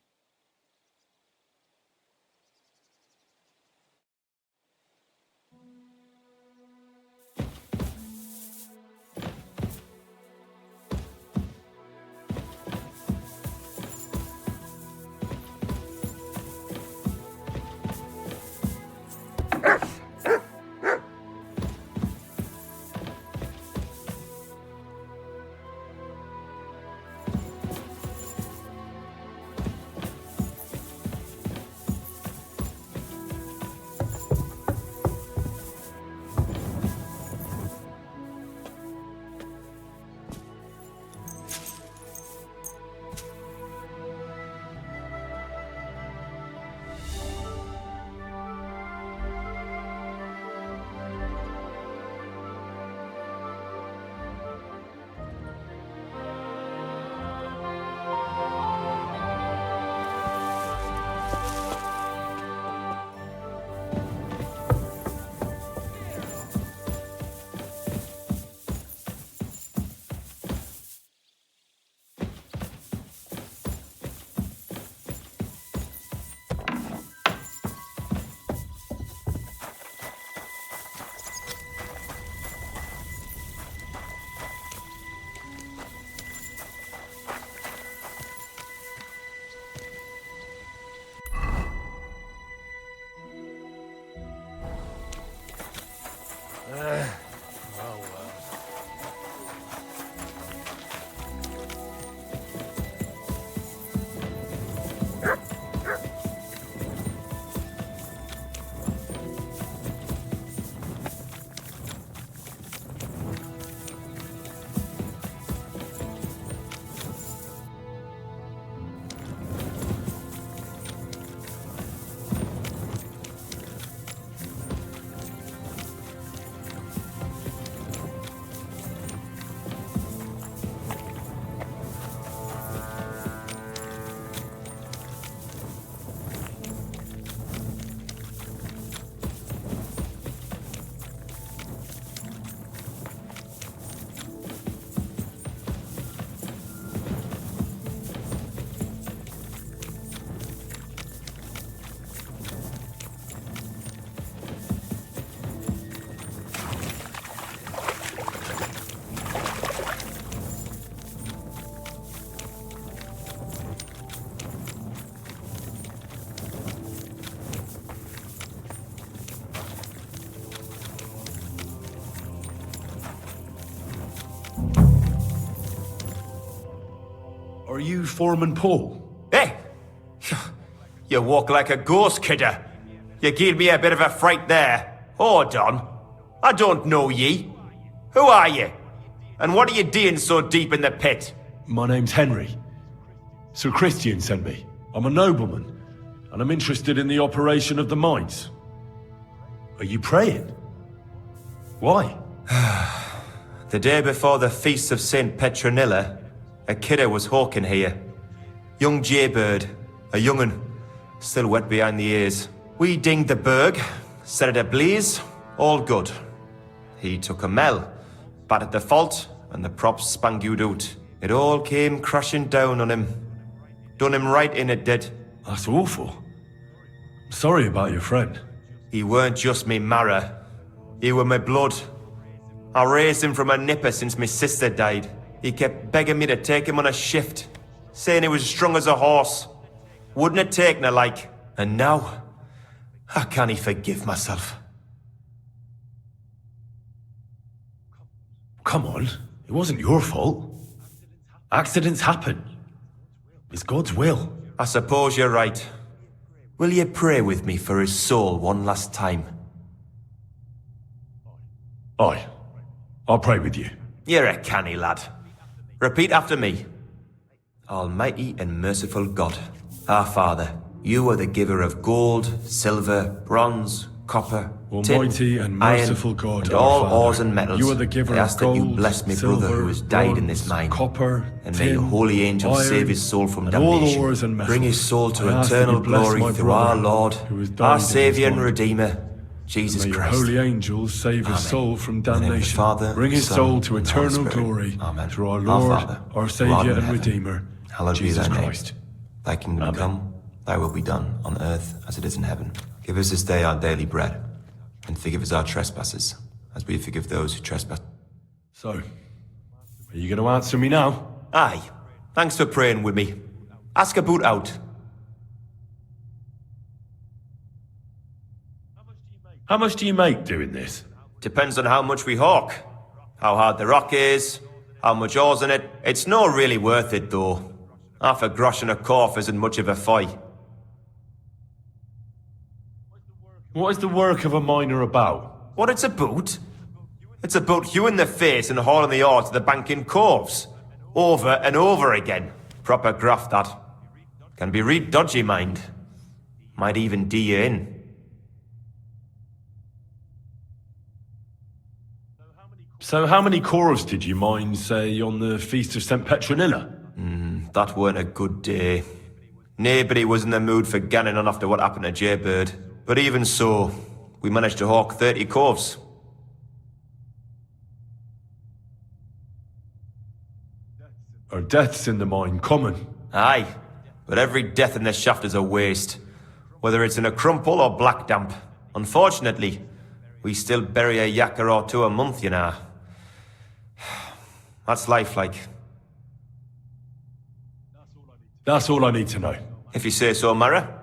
Are you Foreman Paul? Hey! You walk like a ghost, kidder. You gave me a bit of a fright there. Hold on. I don't know ye. Who are you? And what are you doing so deep in the pit? My name's Henry. Sir Christian sent me. I'm a nobleman, and I'm interested in the operation of the mines. Are you praying? Why? The day before the feast of St. Petronilla, a kidder was hawking here. Young jaybird, a young'un, still wet behind the ears. We dinged the berg, set it ablaze, all good. He took a mell, battered the fault, and the props spangued out. It all came crashing down on him. Done him right in, it did. That's awful. Sorry about your friend. He weren't just me marrow. He were my blood. I raised him from a nipper since my sister died. He kept begging me to take him on a shift, saying he was strong as a horse. Wouldn't have taken her like. And now, I can't forgive myself. Come on, it wasn't your fault. Accidents happen. It's God's will. I suppose you're right. Will you pray with me for his soul one last time? Aye. I'll pray with you. You're a canny lad. Repeat after me. Almighty and merciful God, our Father, you are the giver of gold, silver, bronze, copper, Almighty tin, and merciful iron, God, and our all Father, ores and metals. you are the giver I ask of that you gold, bless me silver, brother who has died in this bronze, mine. copper, And may your tin, holy angels iron, save his soul from and all damnation. ores and metals. Bring his soul to I ask that eternal you bless glory my through our brother Lord, who has died our in his Saviour and mine. Redeemer, Jesus May your Christ. holy angels save his Amen. soul from In the name of the damnation. Father, Bring his Son, soul to and Holy eternal Spirit. glory. Amen. Through our Our Lord, Father, our who Saviour art in and heaven, Redeemer, hallowed be Jesus thy name. Christ. Thy kingdom Amen. come, thy will be done, on earth as it is in heaven. Give us this day our daily bread, and forgive us our trespasses, as we forgive those who trespass. So, are you going to answer me now? Aye. Thanks for praying with me. Ask a boot out. How much do you make doing this? Depends on how much we hawk, how hard the rock is, how much ore's in it. It's not really worth it, though. Half a grosh and a corf isn't much of a fight. What is the work of a miner about? What it's about? It's about hewing the face and hauling the ore to the banking coves. Over and over again. Proper graft, that. Can be real dodgy, mind. Might even D you in. So how many corves did you mine, say, on the Feast of St. Petronilla? That weren't a good day. Nobody was in the mood for ganning on after what happened to Jaybird. But even so, we managed to hawk 30 corves. Are deaths in the mine common? Aye, but every death in the shaft is a waste. Whether it's in a crumple or black damp. Unfortunately, we still bury a yakka or two a month, you know. That's life like. That's all I need to know. If you say so, Mara.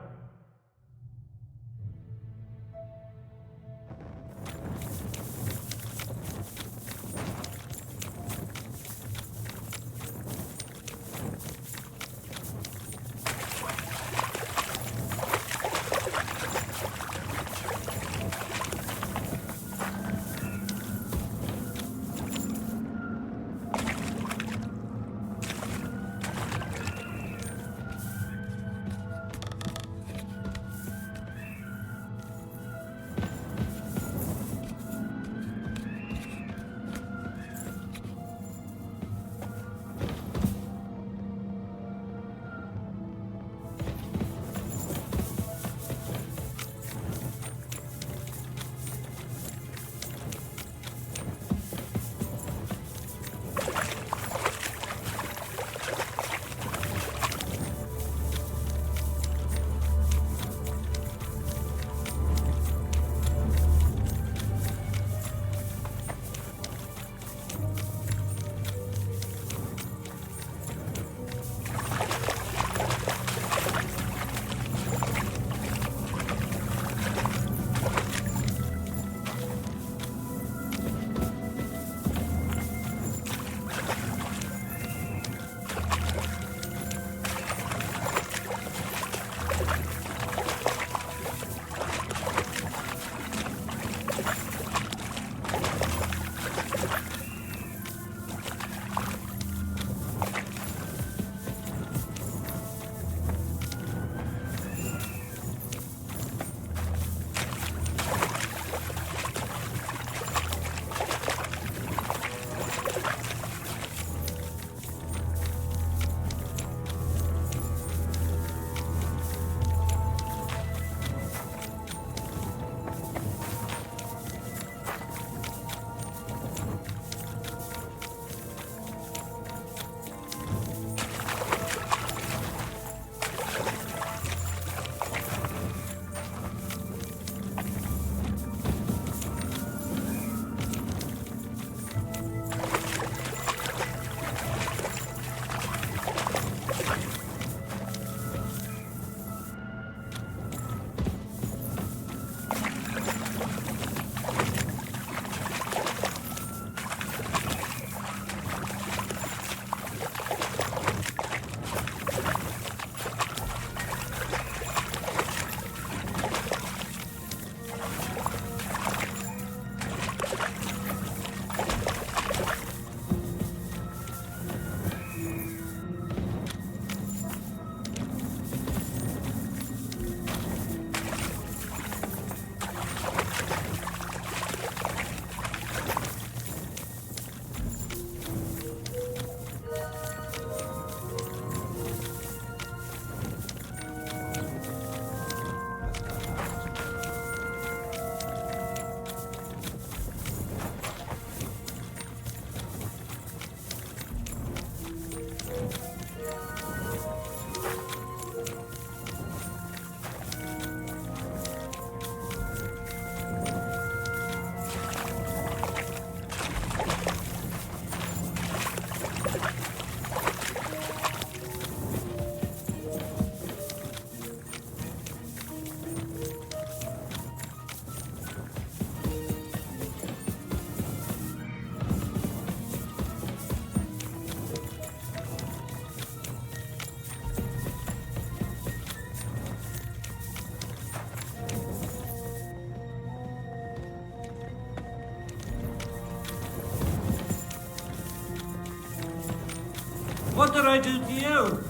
What did I do to you?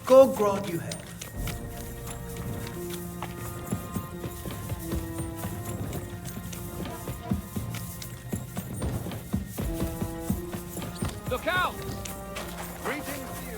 Go grog you have. Look out! Greetings to you.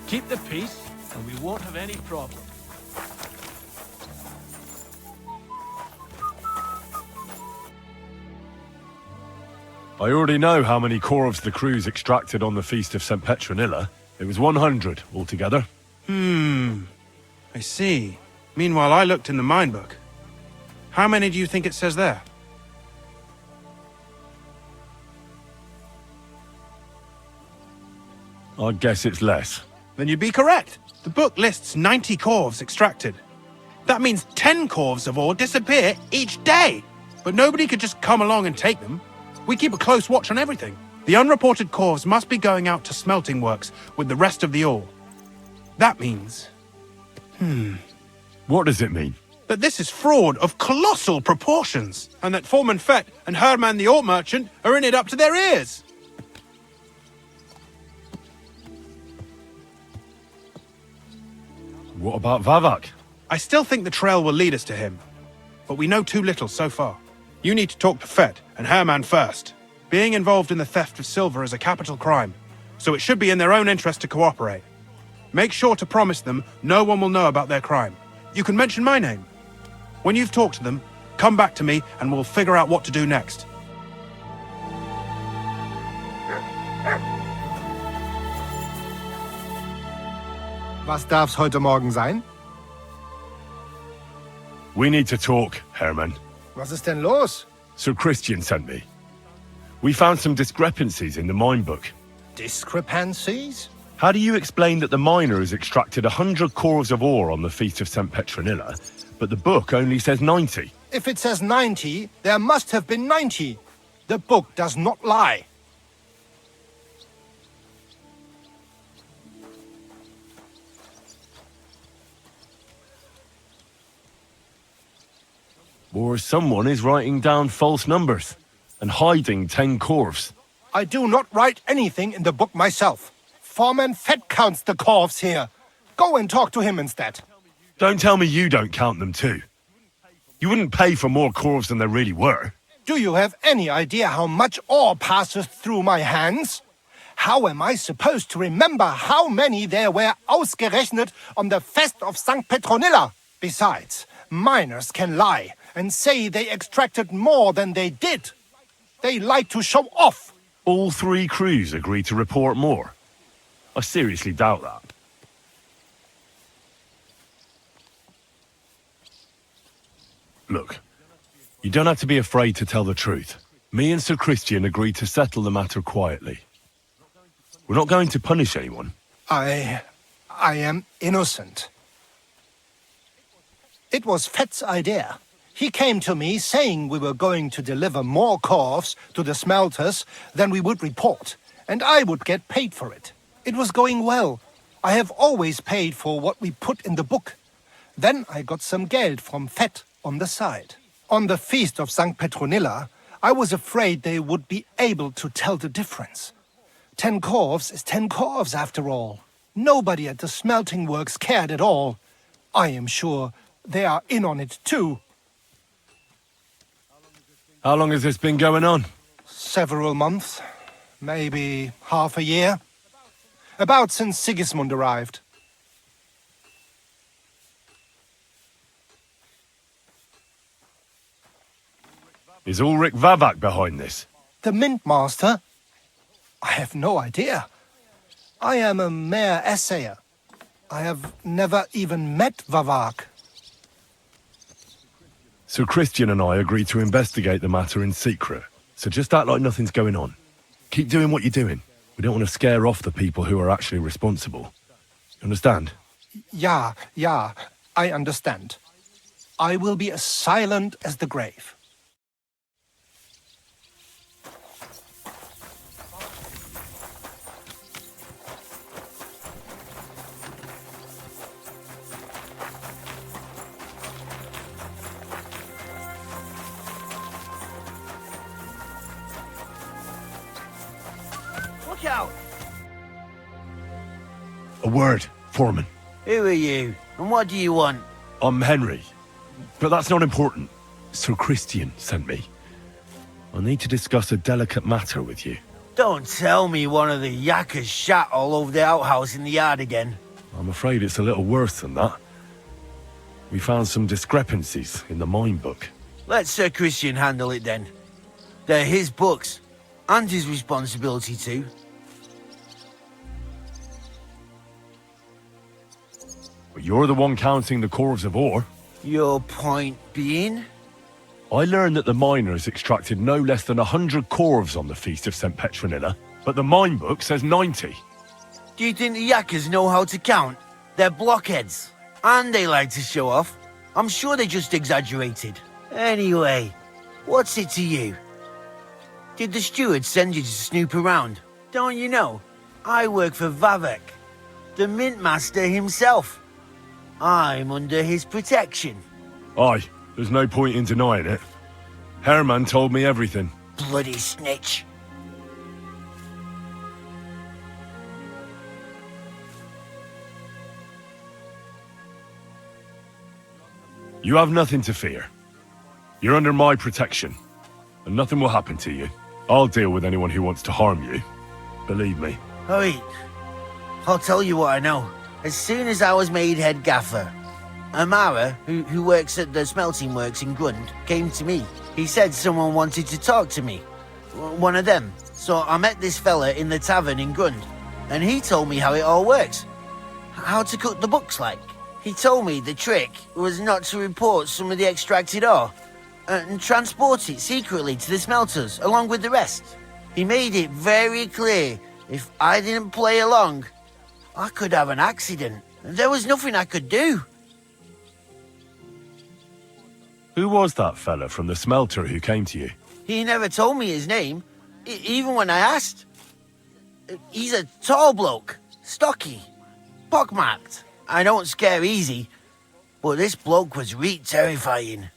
Keep the peace, and we won't have any problem. I already know how many corvs the crews extracted on the Feast of St. Petronilla. It was 100 altogether. I see. Meanwhile, I looked in the mine book. How many do you think it says there? I'd guess it's less. Then you'd be correct. The book lists 90 corvs extracted. That means 10 corvs of ore disappear each day. But nobody could just come along and take them. We keep a close watch on everything. The unreported corvs must be going out to smelting works with the rest of the ore. That means... What does it mean? that this is fraud of colossal proportions, and that Foremen Frank and Herman the ore merchant are in it up to their ears. What about Vavak? I still think the trail will lead us to him, but we know too little so far. You need to talk to Fett and Herman first. Being involved in the theft of silver is a capital crime, so it should be in their own interest to cooperate. Make sure to promise them no one will know about their crime. You can mention my name. When you've talked to them, come back to me and we'll figure out what to do next. Was darf's heute Morgen sein? We need to talk, Herman. Was ist denn los? Sir Christian sent me. We found some discrepancies in the mine book. Discrepancies? How do you explain that the miner has extracted 100 cores of ore on the Feast of St. Petronilla, but the book only says 90? If it says 90, there must have been 90. The book does not lie. Or someone is writing down false numbers and hiding 10 corves. I do not write anything in the book myself. Foreman Fett counts the corves here. Go and talk to him instead. Don't tell me you don't count them too. You wouldn't pay for more corves than there really were. Do you have any idea how much ore passes through my hands? How am I supposed to remember how many there were ausgerechnet on the Fest of St. Petronilla? Besides, miners can lie and say they extracted more than they did. They like to show off. All 3 crews agreed to report more. I seriously doubt that. Look, you don't have to be afraid to tell the truth. Me and Sir Christian agreed to settle the matter quietly. We're not going to punish anyone. I am innocent. It was Fett's idea. He came to me saying we were going to deliver more corves to the smelters than we would report, and I would get paid for it. It was going well. I have always paid for what we put in the book. Then I got some geld from Fett on the side. On the Feast of St. Petronilla, I was afraid they would be able to tell the difference. 10 corves is 10 corves after all. Nobody at the smelting works cared at all. I am sure they are in on it too. How long has this been going on? Several months. Maybe half a year. About since Sigismund arrived. Is Ulrich Vavak behind this? The mint master? I have no idea. I am a mere assayer. I have never even met Vavak. So Christian and I agreed to investigate the matter in secret. So just act like nothing's going on. Keep doing what you're doing. We don't want to scare off the people who are actually responsible. Understand? Yeah, I understand. I will be as silent as the grave. Look out! A word, Foreman. Who are you? And what do you want? I'm Henry. But that's not important. Sir Christian sent me. I need to discuss a delicate matter with you. Don't tell me one of the yakkers shat all over the outhouse in the yard again. I'm afraid it's a little worse than that. We found some discrepancies in the mine book. Let Sir Christian handle it then. They're his books, and his responsibility too. But you're the one counting the corves of ore. Your point being? I learned that the miners extracted no less than 100 corves on the Feast of St. Petronilla, but the mine book says 90. Do you think the yakkers know how to count? They're blockheads, and they like to show off. I'm sure they just exaggerated. Anyway, what's it to you? Did the steward send you to snoop around? Don't you know? I work for Vavak, the mint master himself. I'm under his protection. Aye, there's no point in denying it. Herman told me everything. Bloody snitch. You have nothing to fear. You're under my protection, and nothing will happen to you. I'll deal with anyone who wants to harm you. Believe me. Wait, I'll tell you what I know. As soon as I was made head gaffer, Amara, who works at the smelting works in Grund, came to me. He said someone wanted to talk to me. One of them. So I met this fella in the tavern in Grund, and he told me how it all works. How to cut the books like. He told me the trick was not to report some of the extracted ore, and transport it secretly to the smelters, along with the rest. He made it very clear, if I didn't play along, I could have an accident. There was nothing I could do. Who was that fella from the smelter who came to you? He never told me his name, even when I asked. He's a tall bloke, stocky, pockmarked. I don't scare easy, but this bloke was reet terrifying.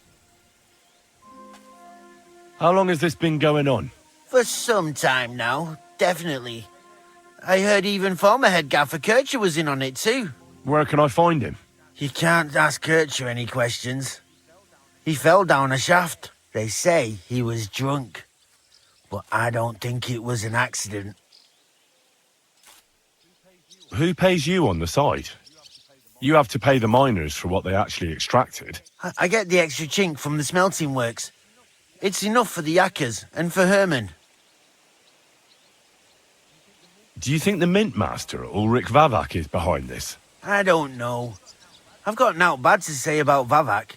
How long has this been going on? For some time now, definitely. I heard even former head gaffer Kircher was in on it too. Where can I find him? You can't ask Kircher any questions. He fell down a shaft. They say he was drunk. But I don't think it was an accident. Who pays you on the side? You have to pay the miners for what they actually extracted. I get the extra chink from the smelting works. It's enough for the yakkers and for Herman. Do you think the mint master, Ulrich Vavak, is behind this? I don't know. I've got naught bad to say about Vavak.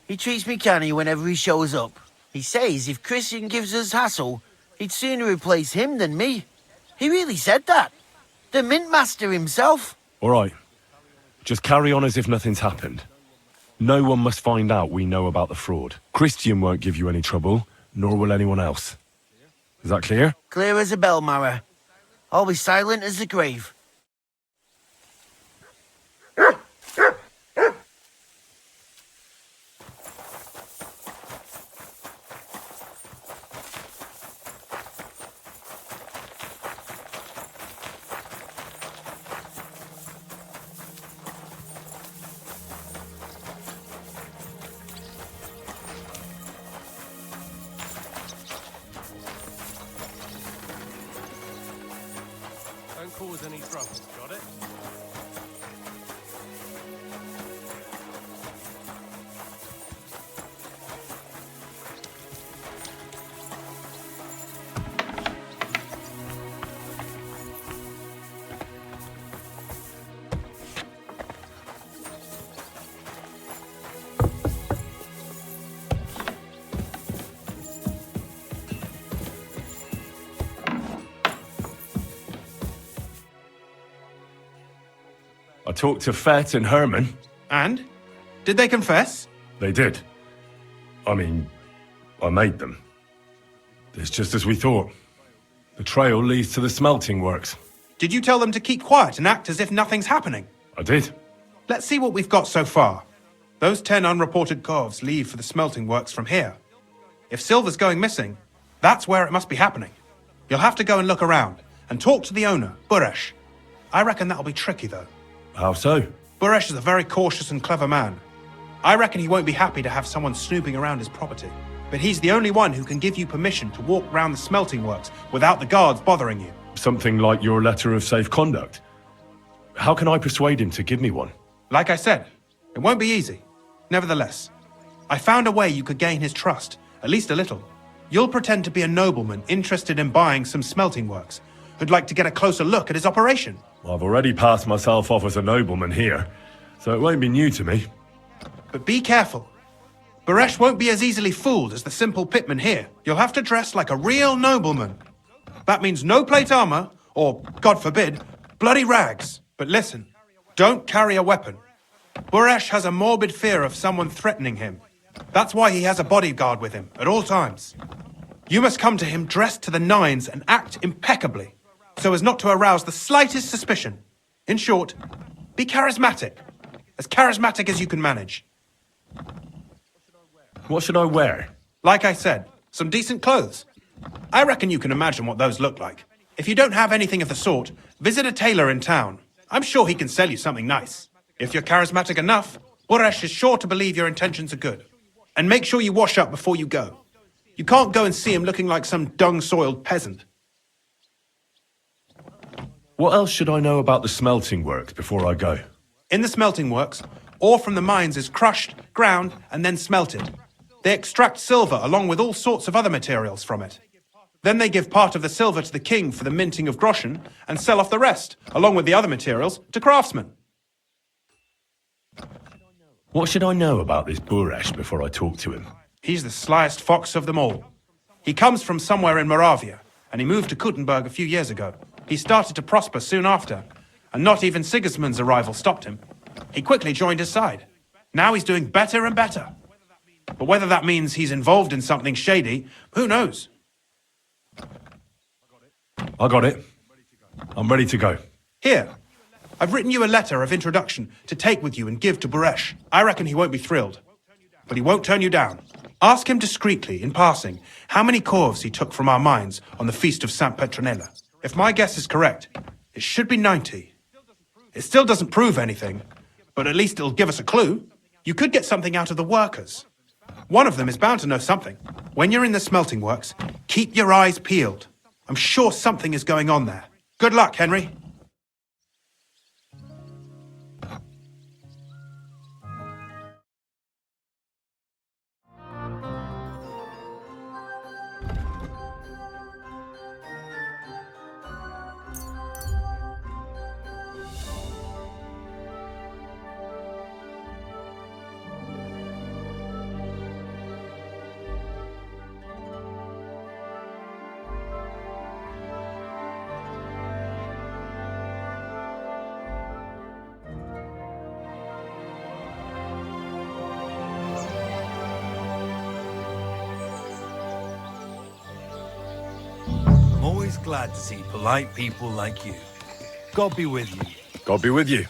He treats me canny whenever he shows up. He says if Christian gives us hassle, he'd sooner replace him than me. He really said that. The mint master himself. All right. Just carry on as if nothing's happened. No one must find out we know about the fraud. Christian won't give you any trouble, nor will anyone else. Is that clear? Clear as a bell, Mara. I'll be silent as the grave. Don't cause any trouble, got it? I talked to Fett and Herman. And? Did they confess? They did. I mean, I made them. It's just as we thought. The trail leads to the smelting works. Did you tell them to keep quiet and act as if nothing's happening? I did. Let's see what we've got so far. Those 10 unreported corves leave for the smelting works from here. If silver's going missing, that's where it must be happening. You'll have to go and look around, and talk to the owner, Buresh. I reckon that'll be tricky, though. How so? Buresh is a very cautious and clever man. I reckon he won't be happy to have someone snooping around his property. But he's the only one who can give you permission to walk round the smelting works without the guards bothering you. Something like your letter of safe conduct. How can I persuade him to give me one? Like I said, it won't be easy. Nevertheless, I found a way you could gain his trust, at least a little. You'll pretend to be a nobleman interested in buying some smelting works, who'd like to get a closer look at his operation. I've already passed myself off as a nobleman here, so it won't be new to me. But be careful. Buresh won't be as easily fooled as the simple pitman here. You'll have to dress like a real nobleman. That means no plate armor, or, God forbid, bloody rags. But listen, don't carry a weapon. Buresh has a morbid fear of someone threatening him. That's why he has a bodyguard with him at all times. You must come to him dressed to the nines and act impeccably, so as not to arouse the slightest suspicion. In short, be charismatic as you can manage. What should I wear? Like I said, some decent clothes. I reckon you can imagine what those look like. If you don't have anything of the sort, visit a tailor in town. I'm sure he can sell you something nice. If you're charismatic enough, Buresh is sure to believe your intentions are good. And make sure you wash up before you go. You can't go and see him looking like some dung-soiled peasant. What else should I know about the smelting works before I go? In the smelting works, ore from the mines is crushed, ground, and then smelted. They extract silver along with all sorts of other materials from it. Then they give part of the silver to the king for the minting of groschen and sell off the rest, along with the other materials, to craftsmen. What should I know about this Buresh before I talk to him? He's the slyest fox of them all. He comes from somewhere in Moravia, and he moved to Kuttenberg a few years ago. He started to prosper soon after, and not even Sigismund's arrival stopped him. He quickly joined his side. Now he's doing better and better. But whether that means he's involved in something shady, who knows? I got it. I'm ready to go. Here, I've written you a letter of introduction to take with you and give to Buresh. I reckon he won't be thrilled, but he won't turn you down. Ask him discreetly, in passing, how many corves he took from our mines on the feast of St. Petronilla. If my guess is correct, it should be 90. It still doesn't prove anything, but at least it'll give us a clue. You could get something out of the workers. One of them is bound to know something. When you're in the smelting works, keep your eyes peeled. I'm sure something is going on there. Good luck, Henry. Always glad to see polite people like you. God be with you. God be with you.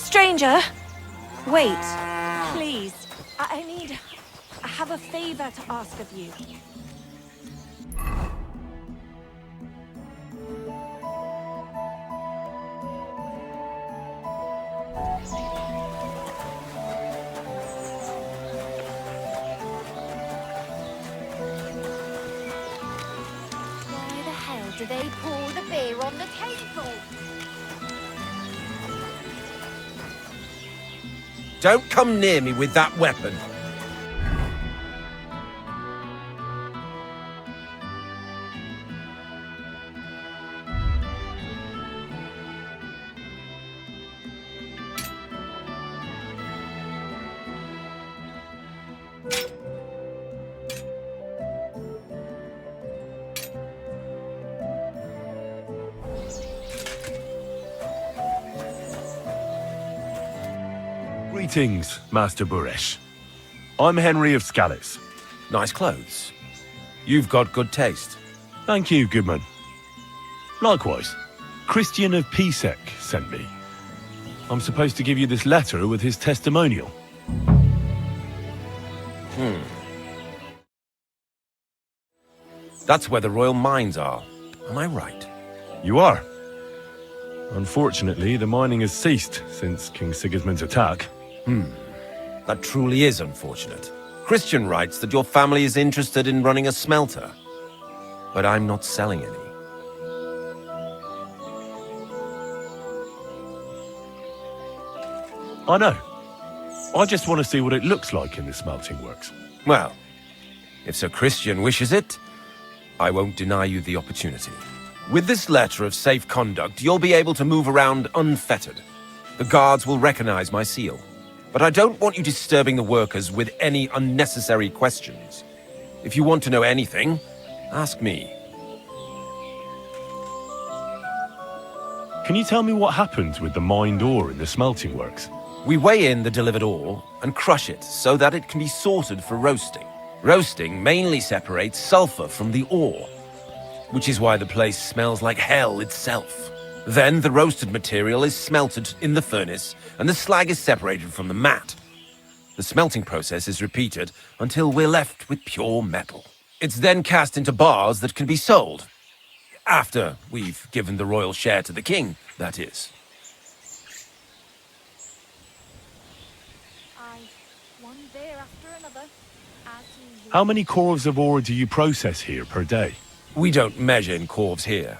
Stranger! Wait, please. I have a favor to ask of you. Why the hell do they pour the beer on the table? Don't come near me with that weapon. Greetings, Master Buresh. I'm Henry of Scalitz. Nice clothes. You've got good taste. Thank you, Goodman. Likewise, Christian of Pisek sent me. I'm supposed to give you this letter with his testimonial. That's where the royal mines are. Am I right? You are. Unfortunately, the mining has ceased since King Sigismund's attack. That truly is unfortunate. Christian writes that your family is interested in running a smelter. But I'm not selling any. I know. I just want to see what it looks like in the smelting works. Well, if Sir Christian wishes it, I won't deny you the opportunity. With this letter of safe conduct, you'll be able to move around unfettered. The guards will recognize my seal. But I don't want you disturbing the workers with any unnecessary questions. If you want to know anything, ask me. Can you tell me what happens with the mined ore in the smelting works? We weigh in the delivered ore and crush it so that it can be sorted for roasting. Roasting mainly separates sulfur from the ore, which is why the place smells like hell itself. Then the roasted material is smelted in the furnace and the slag is separated from the matte. The smelting process is repeated until we're left with pure metal. It's then cast into bars that can be sold. After we've given the royal share to the king, that is. One beer after another, as usual. How many corves of ore do you process here per day? We don't measure in corves here.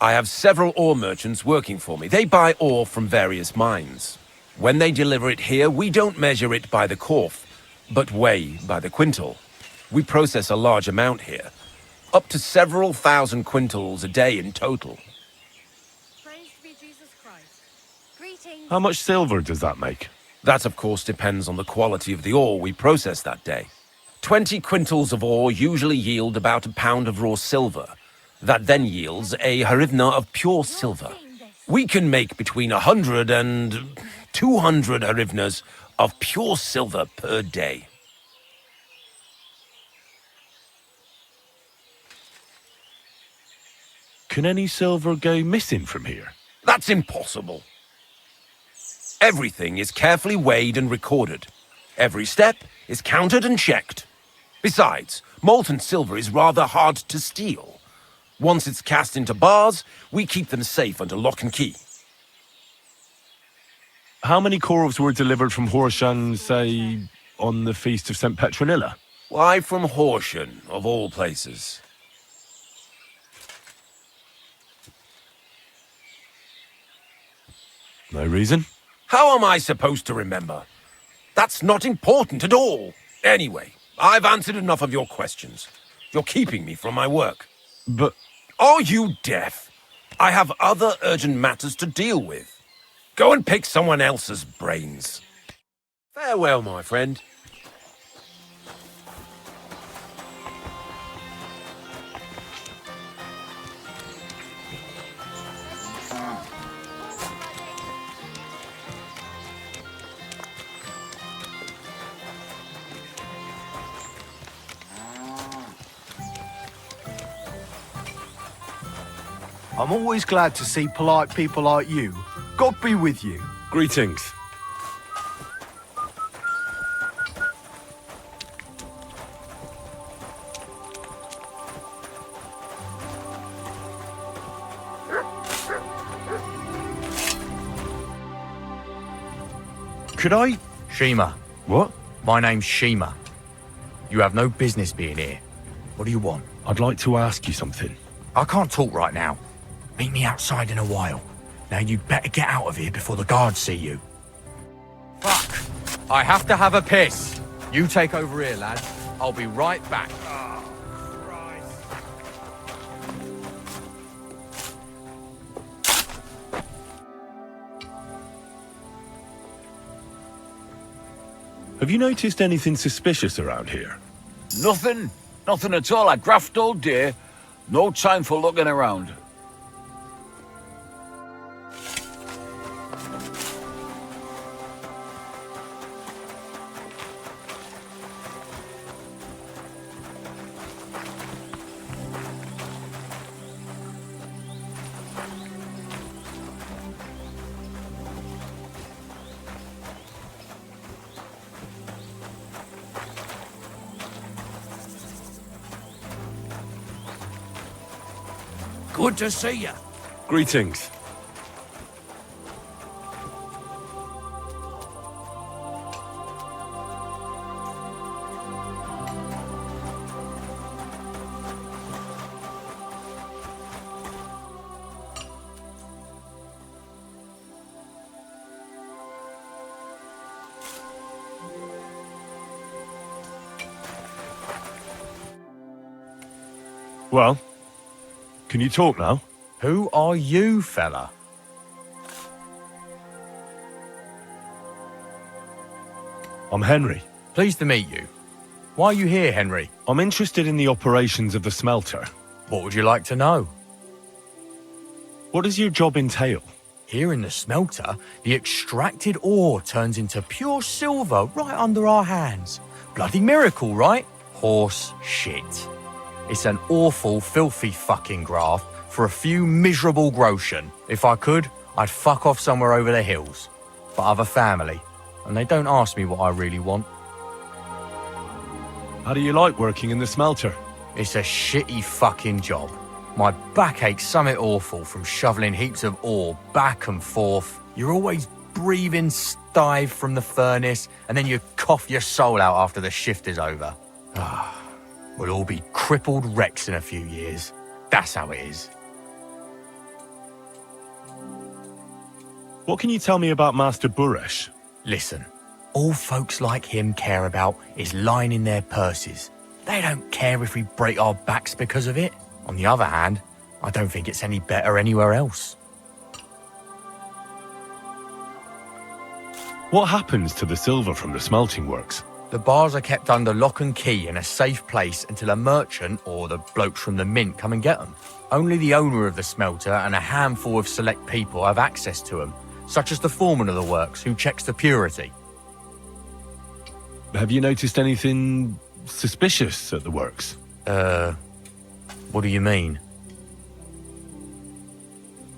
I have several ore merchants working for me. They buy ore from various mines. When they deliver it here, we don't measure it by the corf, but weigh by the quintal. We process a large amount here, up to several thousand quintals a day in total. Praise be Jesus Christ. Greetings. How much silver does that make? That, of course, depends on the quality of the ore we process that day. 20 quintals of ore usually yield about a pound of raw silver. That then yields a hryvnia of pure silver. We can make between 100 and 200 hryvnias of pure silver per day. Can any silver go missing from here? That's impossible. Everything is carefully weighed and recorded. Every step is counted and checked. Besides, molten silver is rather hard to steal. Once it's cast into bars, we keep them safe under lock and key. How many corves were delivered from Horshan, say, on the feast of St. Petronilla? Why from Horshan, of all places? No reason? How am I supposed to remember? That's not important at all. Anyway, I've answered enough of your questions. You're keeping me from my work. But... Are you deaf? I have other urgent matters to deal with. Go and pick someone else's brains. Farewell, my friend. I'm always glad to see polite people like you. God be with you. Greetings. Could I? Shima. What? My name's Shima. You have no business being here. What do you want? I'd like to ask you something. I can't talk right now. Meet me outside in a while. Now you'd better get out of here before the guards see you. Fuck! I have to have a piss. You take over here, lad. I'll be right back. Have you noticed anything suspicious around here? Nothing. Nothing at all. I graft all day. No time for looking around. Good to see you. Greetings. Well, can you talk now? Who are you, fella? I'm Henry. Pleased to meet you. Why are you here, Henry? I'm interested in the operations of the smelter. What would you like to know? What does your job entail? Here in the smelter, the extracted ore turns into pure silver right under our hands. Bloody miracle, right? Horse shit. It's an awful, filthy fucking graft for a few miserable groschen. If I could, I'd fuck off somewhere over the hills. But I've a family, and they don't ask me what I really want. How do you like working in the smelter? It's a shitty fucking job. My back aches something awful from shoveling heaps of ore back and forth. You're always breathing stive from the furnace, and then you cough your soul out after the shift is over. We'll all be crippled wrecks in a few years. That's how it is. What can you tell me about Master Buresh? Listen, all folks like him care about is lining their purses. They don't care if we break our backs because of it. On the other hand, I don't think it's any better anywhere else. What happens to the silver from the smelting works? The bars are kept under lock and key in a safe place until a merchant or the blokes from the mint come and get them. Only the owner of the smelter and a handful of select people have access to them, such as the foreman of the works who checks the purity. Have you noticed anything suspicious at the works? What do you mean?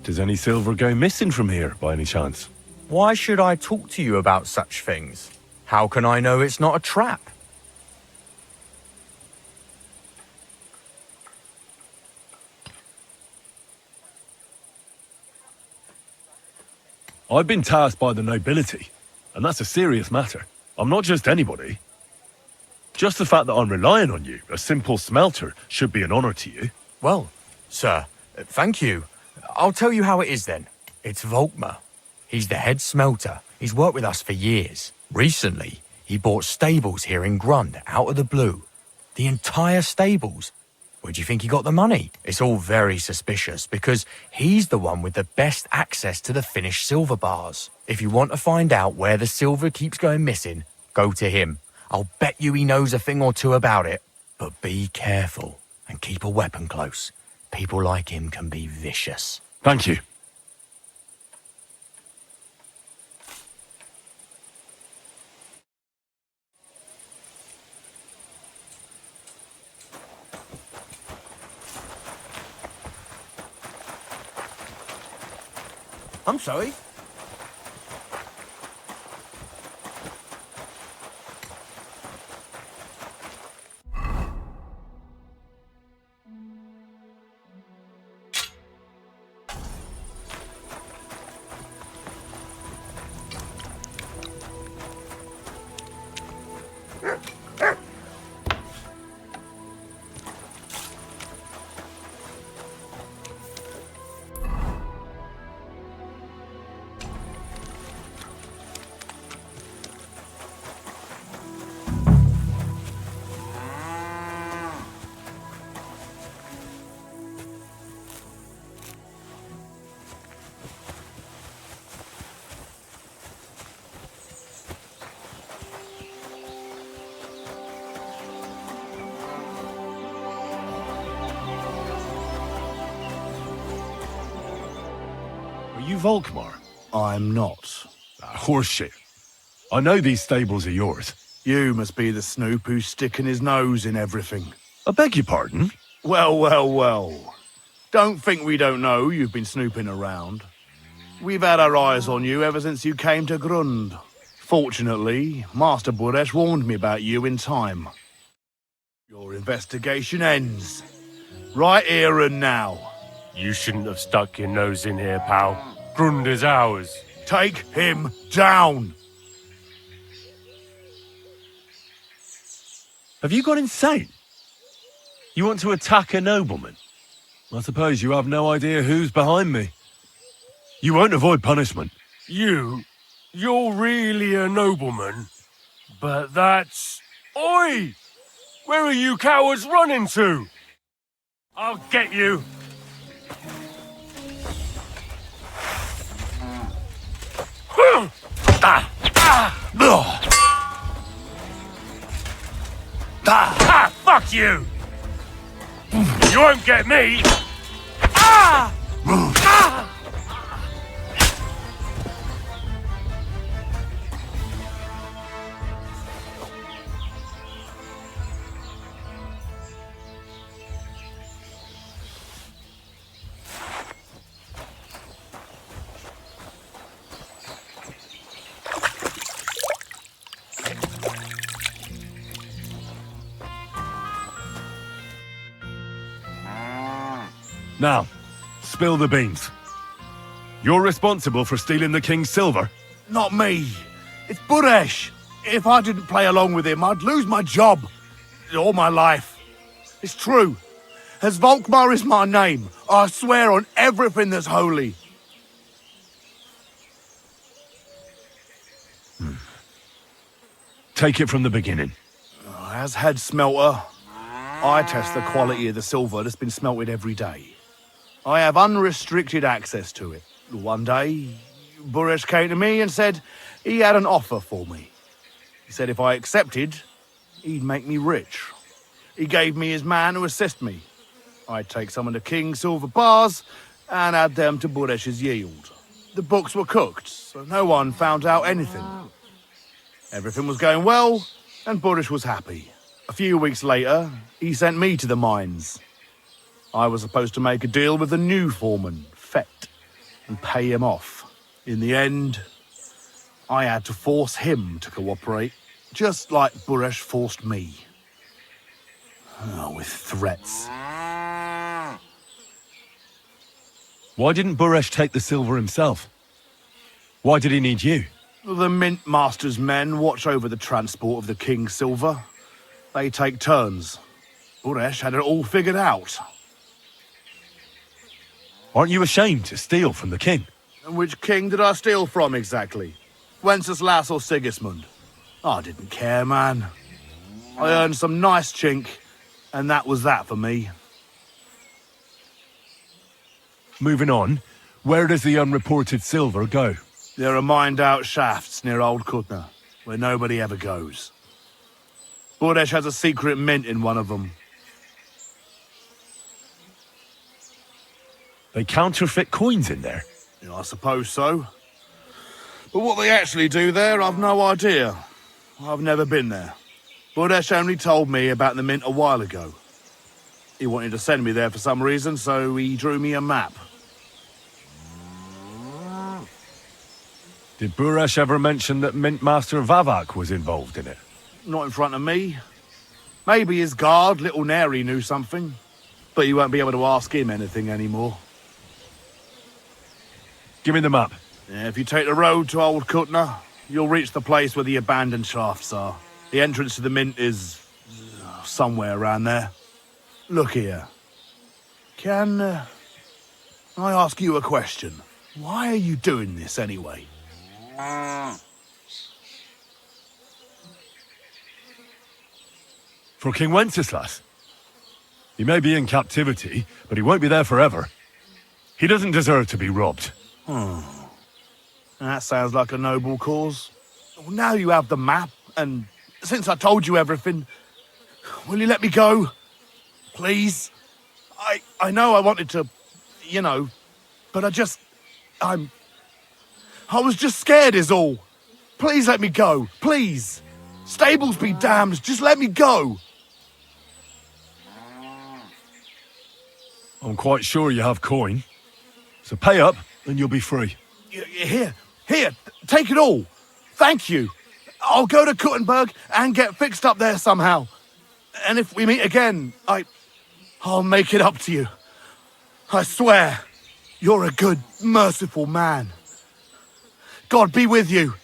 Does any silver go missing from here, by any chance? Why should I talk to you about such things? How can I know it's not a trap? I've been tasked by the nobility, and that's a serious matter. I'm not just anybody. Just the fact that I'm relying on you, a simple smelter, should be an honor to you. Well, sir, thank you. I'll tell you how it is then. It's Volkmar. He's the head smelter. He's worked with us for years. Recently, he bought stables here in Grund out of the blue. The entire stables. Where do you think he got the money? It's all very suspicious because he's the one with the best access to the finished silver bars. If you want to find out where the silver keeps going missing, go to him. I'll bet you he knows a thing or two about it. But be careful and keep a weapon close. People like him can be vicious. Thank you. I'm sorry. Are you Volkmar? I'm not. Horseshit. I know these stables are yours. You must be the snoop who's sticking his nose in everything. I beg your pardon? Well, well, well. Don't think we don't know you've been snooping around. We've had our eyes on you ever since you came to Grund. Fortunately, Master Buresh warned me about you in time. Your investigation ends. Right here and now. You shouldn't have stuck your nose in here, pal. Grund is ours. Take him down! Have you gone insane? You want to attack a nobleman? I suppose you have no idea who's behind me. You won't avoid punishment. You're really a nobleman? But that's... Oi! Where are you cowards running to? I'll get you! Fuck you! You won't get me! Now, spill the beans. You're responsible for stealing the king's silver? Not me. It's Buresh. If I didn't play along with him, I'd lose my job. All my life. It's true. As Volkmar is my name, I swear on everything that's holy. Take it from the beginning. As head smelter, I test the quality of the silver that's been smelted every day. I have unrestricted access to it. One day, Buresh came to me and said he had an offer for me. He said if I accepted, he'd make me rich. He gave me his man to assist me. I'd take some of the king's silver bars and add them to Buresh's yield. The books were cooked, so no one found out anything. Everything was going well, and Buresh was happy. A few weeks later, he sent me to the mines. I was supposed to make a deal with the new foreman, Fett, and pay him off. In the end, I had to force him to cooperate, just like Buresh forced me. With threats. Why didn't Buresh take the silver himself? Why did he need you? The Mint Master's men watch over the transport of the king's silver. They take turns. Buresh had it all figured out. Aren't you ashamed to steal from the king? And which king did I steal from exactly? Wenceslas or Sigismund? I didn't care, man. I earned some nice chink, and that was that for me. Moving on, where does the unreported silver go? There are mined-out shafts near Old Kutna, where nobody ever goes. Buresh has a secret mint in one of them. They counterfeit coins in there? Yeah, I suppose so. But what they actually do there, I've no idea. I've never been there. Buresh only told me about the mint a while ago. He wanted to send me there for some reason, so he drew me a map. Did Buresh ever mention that Mint Master Vavak was involved in it? Not in front of me. Maybe his guard, Little Neri, knew something. But you won't be able to ask him anything anymore. Give me the map. Yeah, if you take the road to Old Kutna, you'll reach the place where the abandoned shafts are. The entrance to the mint is somewhere around there. Look here. Can I ask you a question? Why are you doing this anyway? For King Wenceslas. He may be in captivity, but he won't be there forever. He doesn't deserve to be robbed. That sounds like a noble cause. Well, now you have the map, and since I told you everything, will you let me go? Please? I know I wanted to, but I was just scared is all. Please let me go, please. Stables be damned, just let me go. I'm quite sure you have coin. So pay up, and you'll be free. Here, take it all. Thank you. I'll go to Kuttenberg and get fixed up there somehow. And if we meet again, I'll make it up to you. I swear, you're a good, merciful man. God be with you.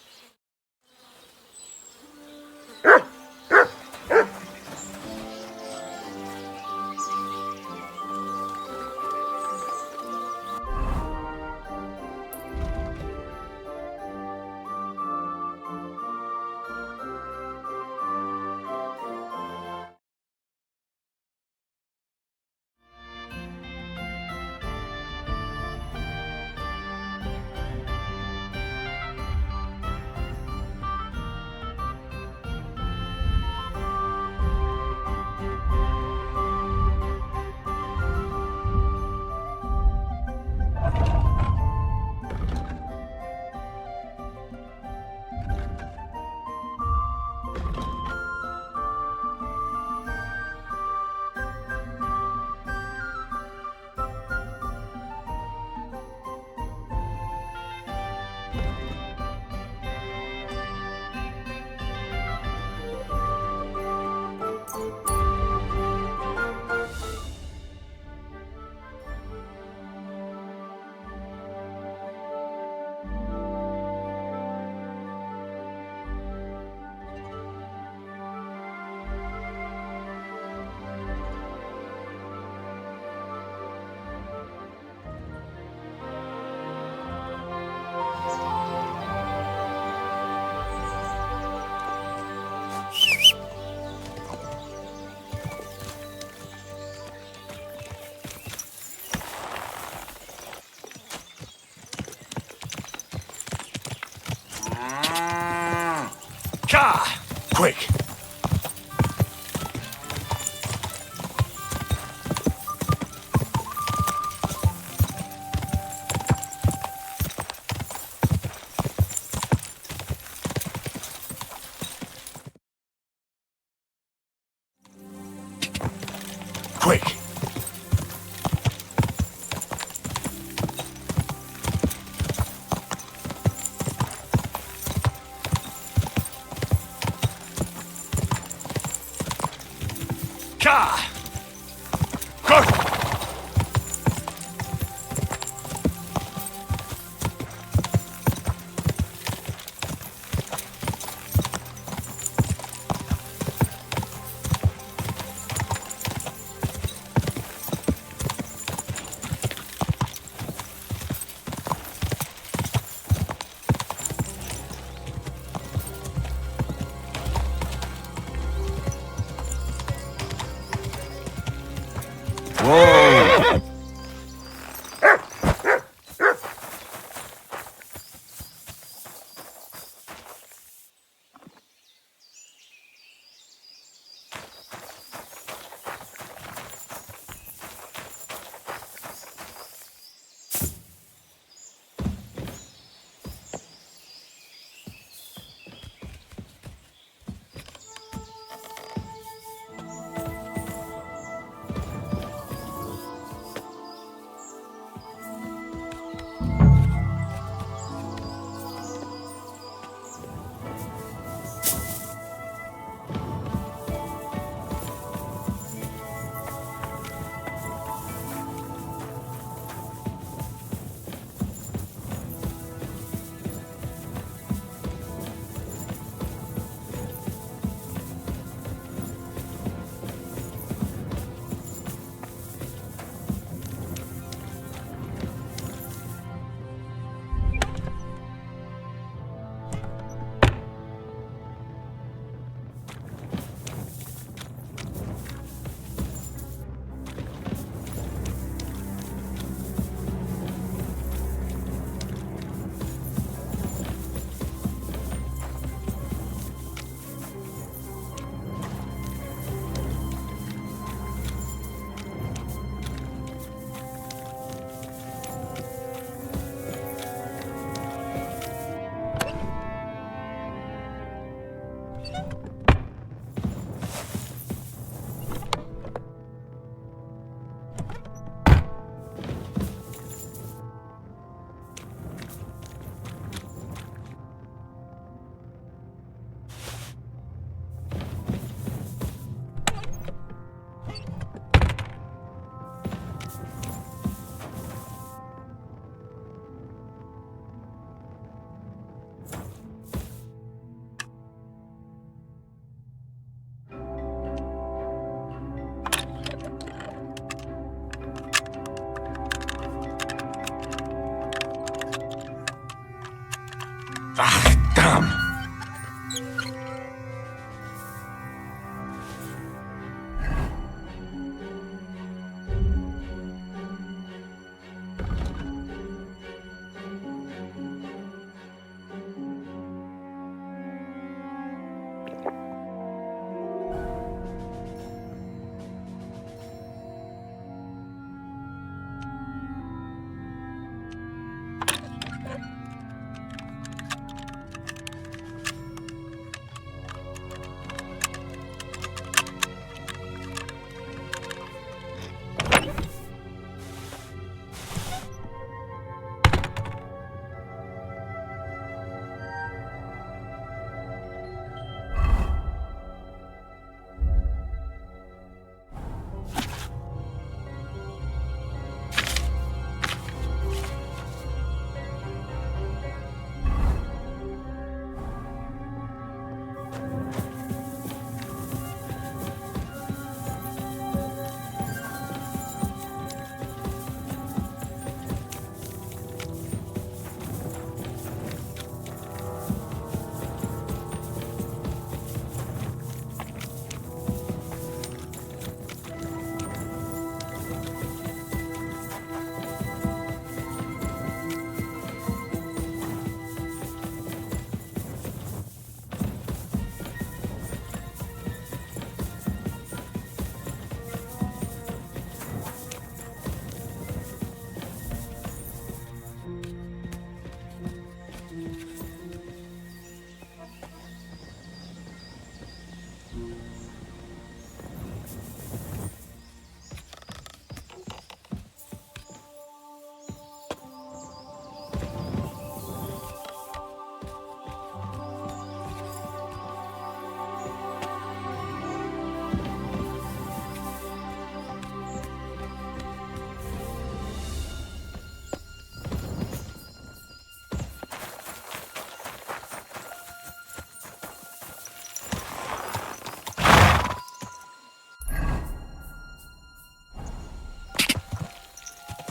Quick! Quick!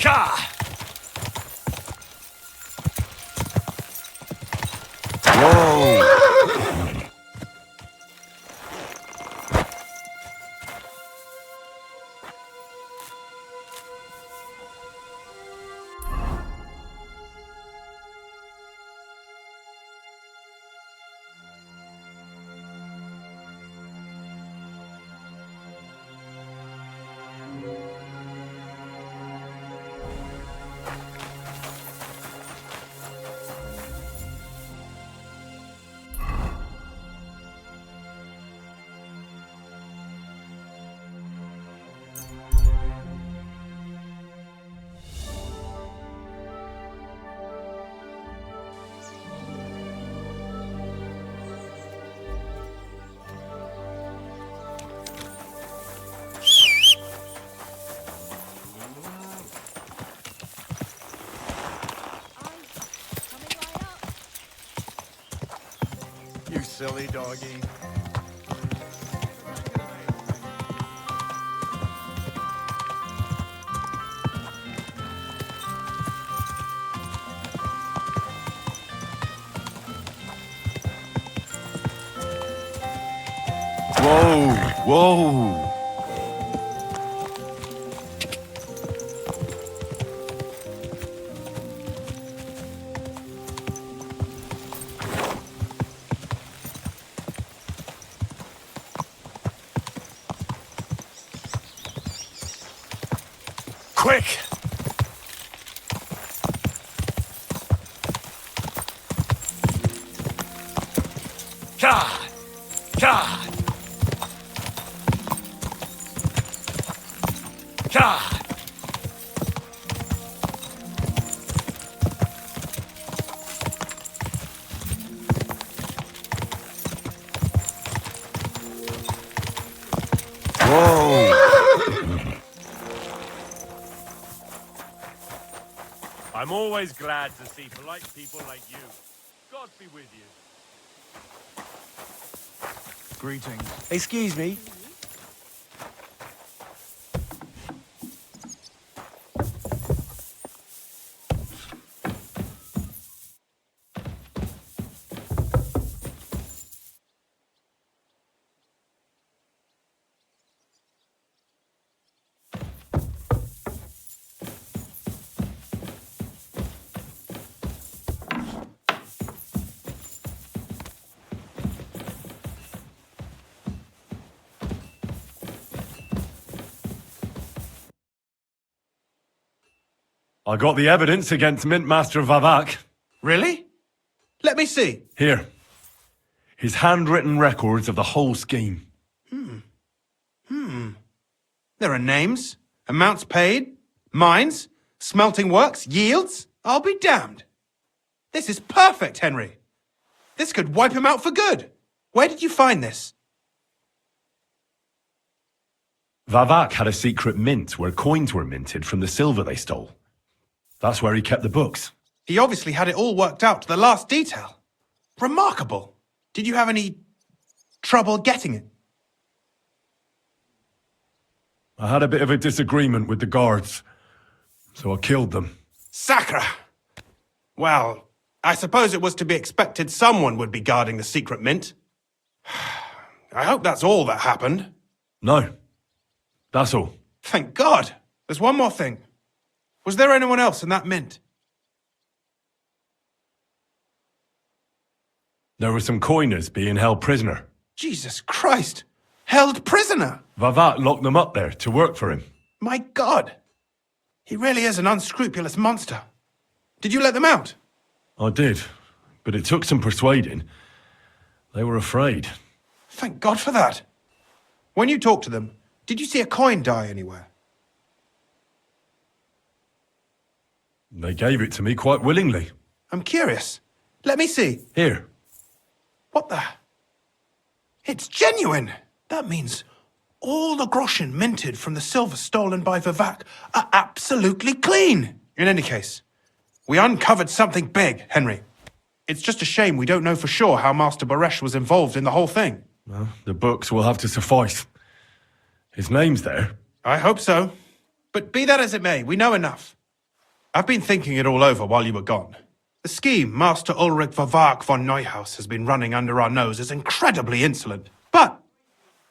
Ka! Whoa! You silly doggy. Whoa! Whoa! Quick! God! God! God! I'm always glad to see polite people like you. God be with you. Greetings. Excuse me. I got the evidence against Mintmaster Vavak. Really? Let me see. Here. His handwritten records of the whole scheme. There are names, amounts paid, mines, smelting works, yields. I'll be damned. This is perfect, Henry. This could wipe him out for good. Where did you find this? Vavak had a secret mint where coins were minted from the silver they stole. That's where he kept the books. He obviously had it all worked out to the last detail. Remarkable. Did you have any trouble getting it? I had a bit of a disagreement with the guards, so I killed them. Sacre! Well, I suppose it was to be expected someone would be guarding the secret mint. I hope that's all that happened. No. That's all. Thank God! There's one more thing. Was there anyone else in that mint? There were some coiners being held prisoner. Jesus Christ! Held prisoner! Vavak locked them up there to work for him. My God! He really is an unscrupulous monster. Did you let them out? I did, but it took some persuading. They were afraid. Thank God for that. When you talked to them, did you see a coin die anywhere? They gave it to me quite willingly. I'm curious. Let me see. Here. What the? It's genuine! That means all the groschen minted from the silver stolen by Vavak are absolutely clean! In any case, we uncovered something big, Henry. It's just a shame we don't know for sure how Master Buresh was involved in the whole thing. Well, the books will have to suffice. His name's there. I hope so. But be that as it may, we know enough. I've been thinking it all over while you were gone. The scheme Master Ulrich Vavak von Neuhaus has been running under our nose is incredibly insolent. But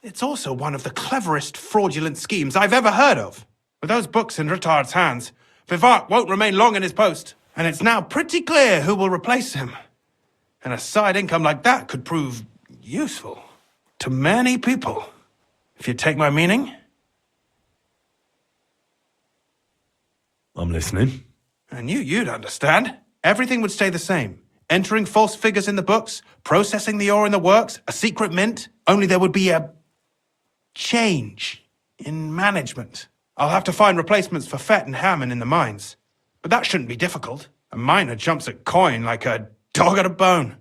it's also one of the cleverest fraudulent schemes I've ever heard of. With those books in Ruthard's hands, Vavak won't remain long in his post, and it's now pretty clear who will replace him. And a side income like that could prove useful to many people, if you take my meaning. I'm listening. I knew you'd understand. Everything would stay the same. Entering false figures in the books, processing the ore in the works, a secret mint. Only there would be a change in management. I'll have to find replacements for Fett and Hammond in the mines. But that shouldn't be difficult. A miner jumps at coin like a dog at a bone.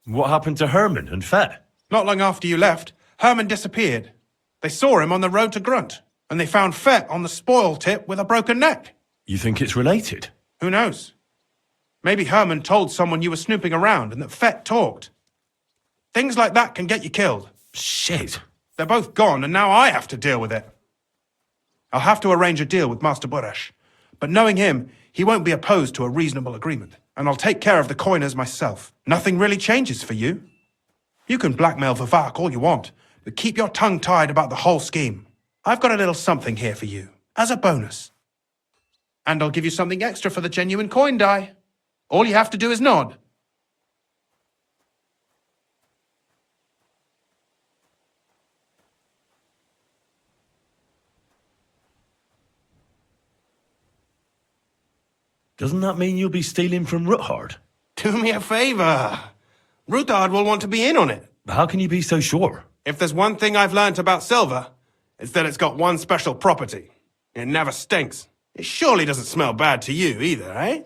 What happened to Herman and Fett? Not long after you left, Herman disappeared. They saw him on the road to Grunt, and they found Fett on the spoil tip with a broken neck. You think it's related? Who knows? Maybe Herman told someone you were snooping around and that Fett talked. Things like that can get you killed. Shit. They're both gone, and now I have to deal with it. I'll have to arrange a deal with Master Buresh, but knowing him, he won't be opposed to a reasonable agreement, and I'll take care of the coiners myself. Nothing really changes for you. You can blackmail Vavak all you want, but keep your tongue tied about the whole scheme. I've got a little something here for you, as a bonus. And I'll give you something extra for the genuine coin die. All you have to do is nod. Doesn't that mean you'll be stealing from Ruthard? Do me a favor. Ruthard will want to be in on it. How can you be so sure? If there's one thing I've learnt about silver, it's that it's got one special property. It never stinks. It surely doesn't smell bad to you either, eh?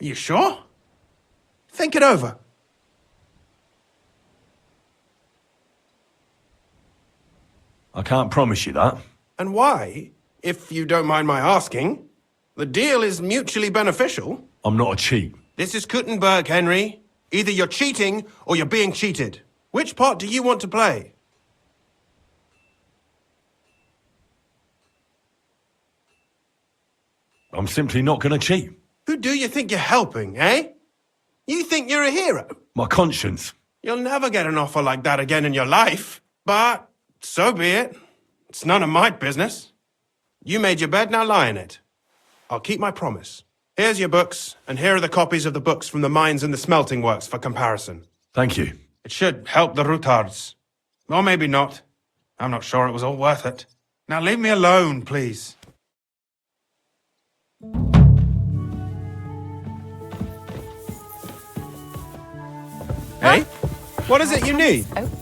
You sure? Think it over. I can't promise you that. And why, if you don't mind my asking? The deal is mutually beneficial. I'm not a cheat. This is Kuttenberg, Henry. Either you're cheating or you're being cheated. Which part do you want to play? I'm simply not going to cheat. Who do you think you're helping, eh? You think you're a hero? My conscience. You'll never get an offer like that again in your life. But so be it. It's none of my business. You made your bed, now lie in it. I'll keep my promise. Here's your books, and here are the copies of the books from the mines and the smelting works for comparison. Thank you. It should help the Ruthards. Or maybe not. I'm not sure it was all worth it. Now leave me alone, please. Hey? What is it you need? Oh.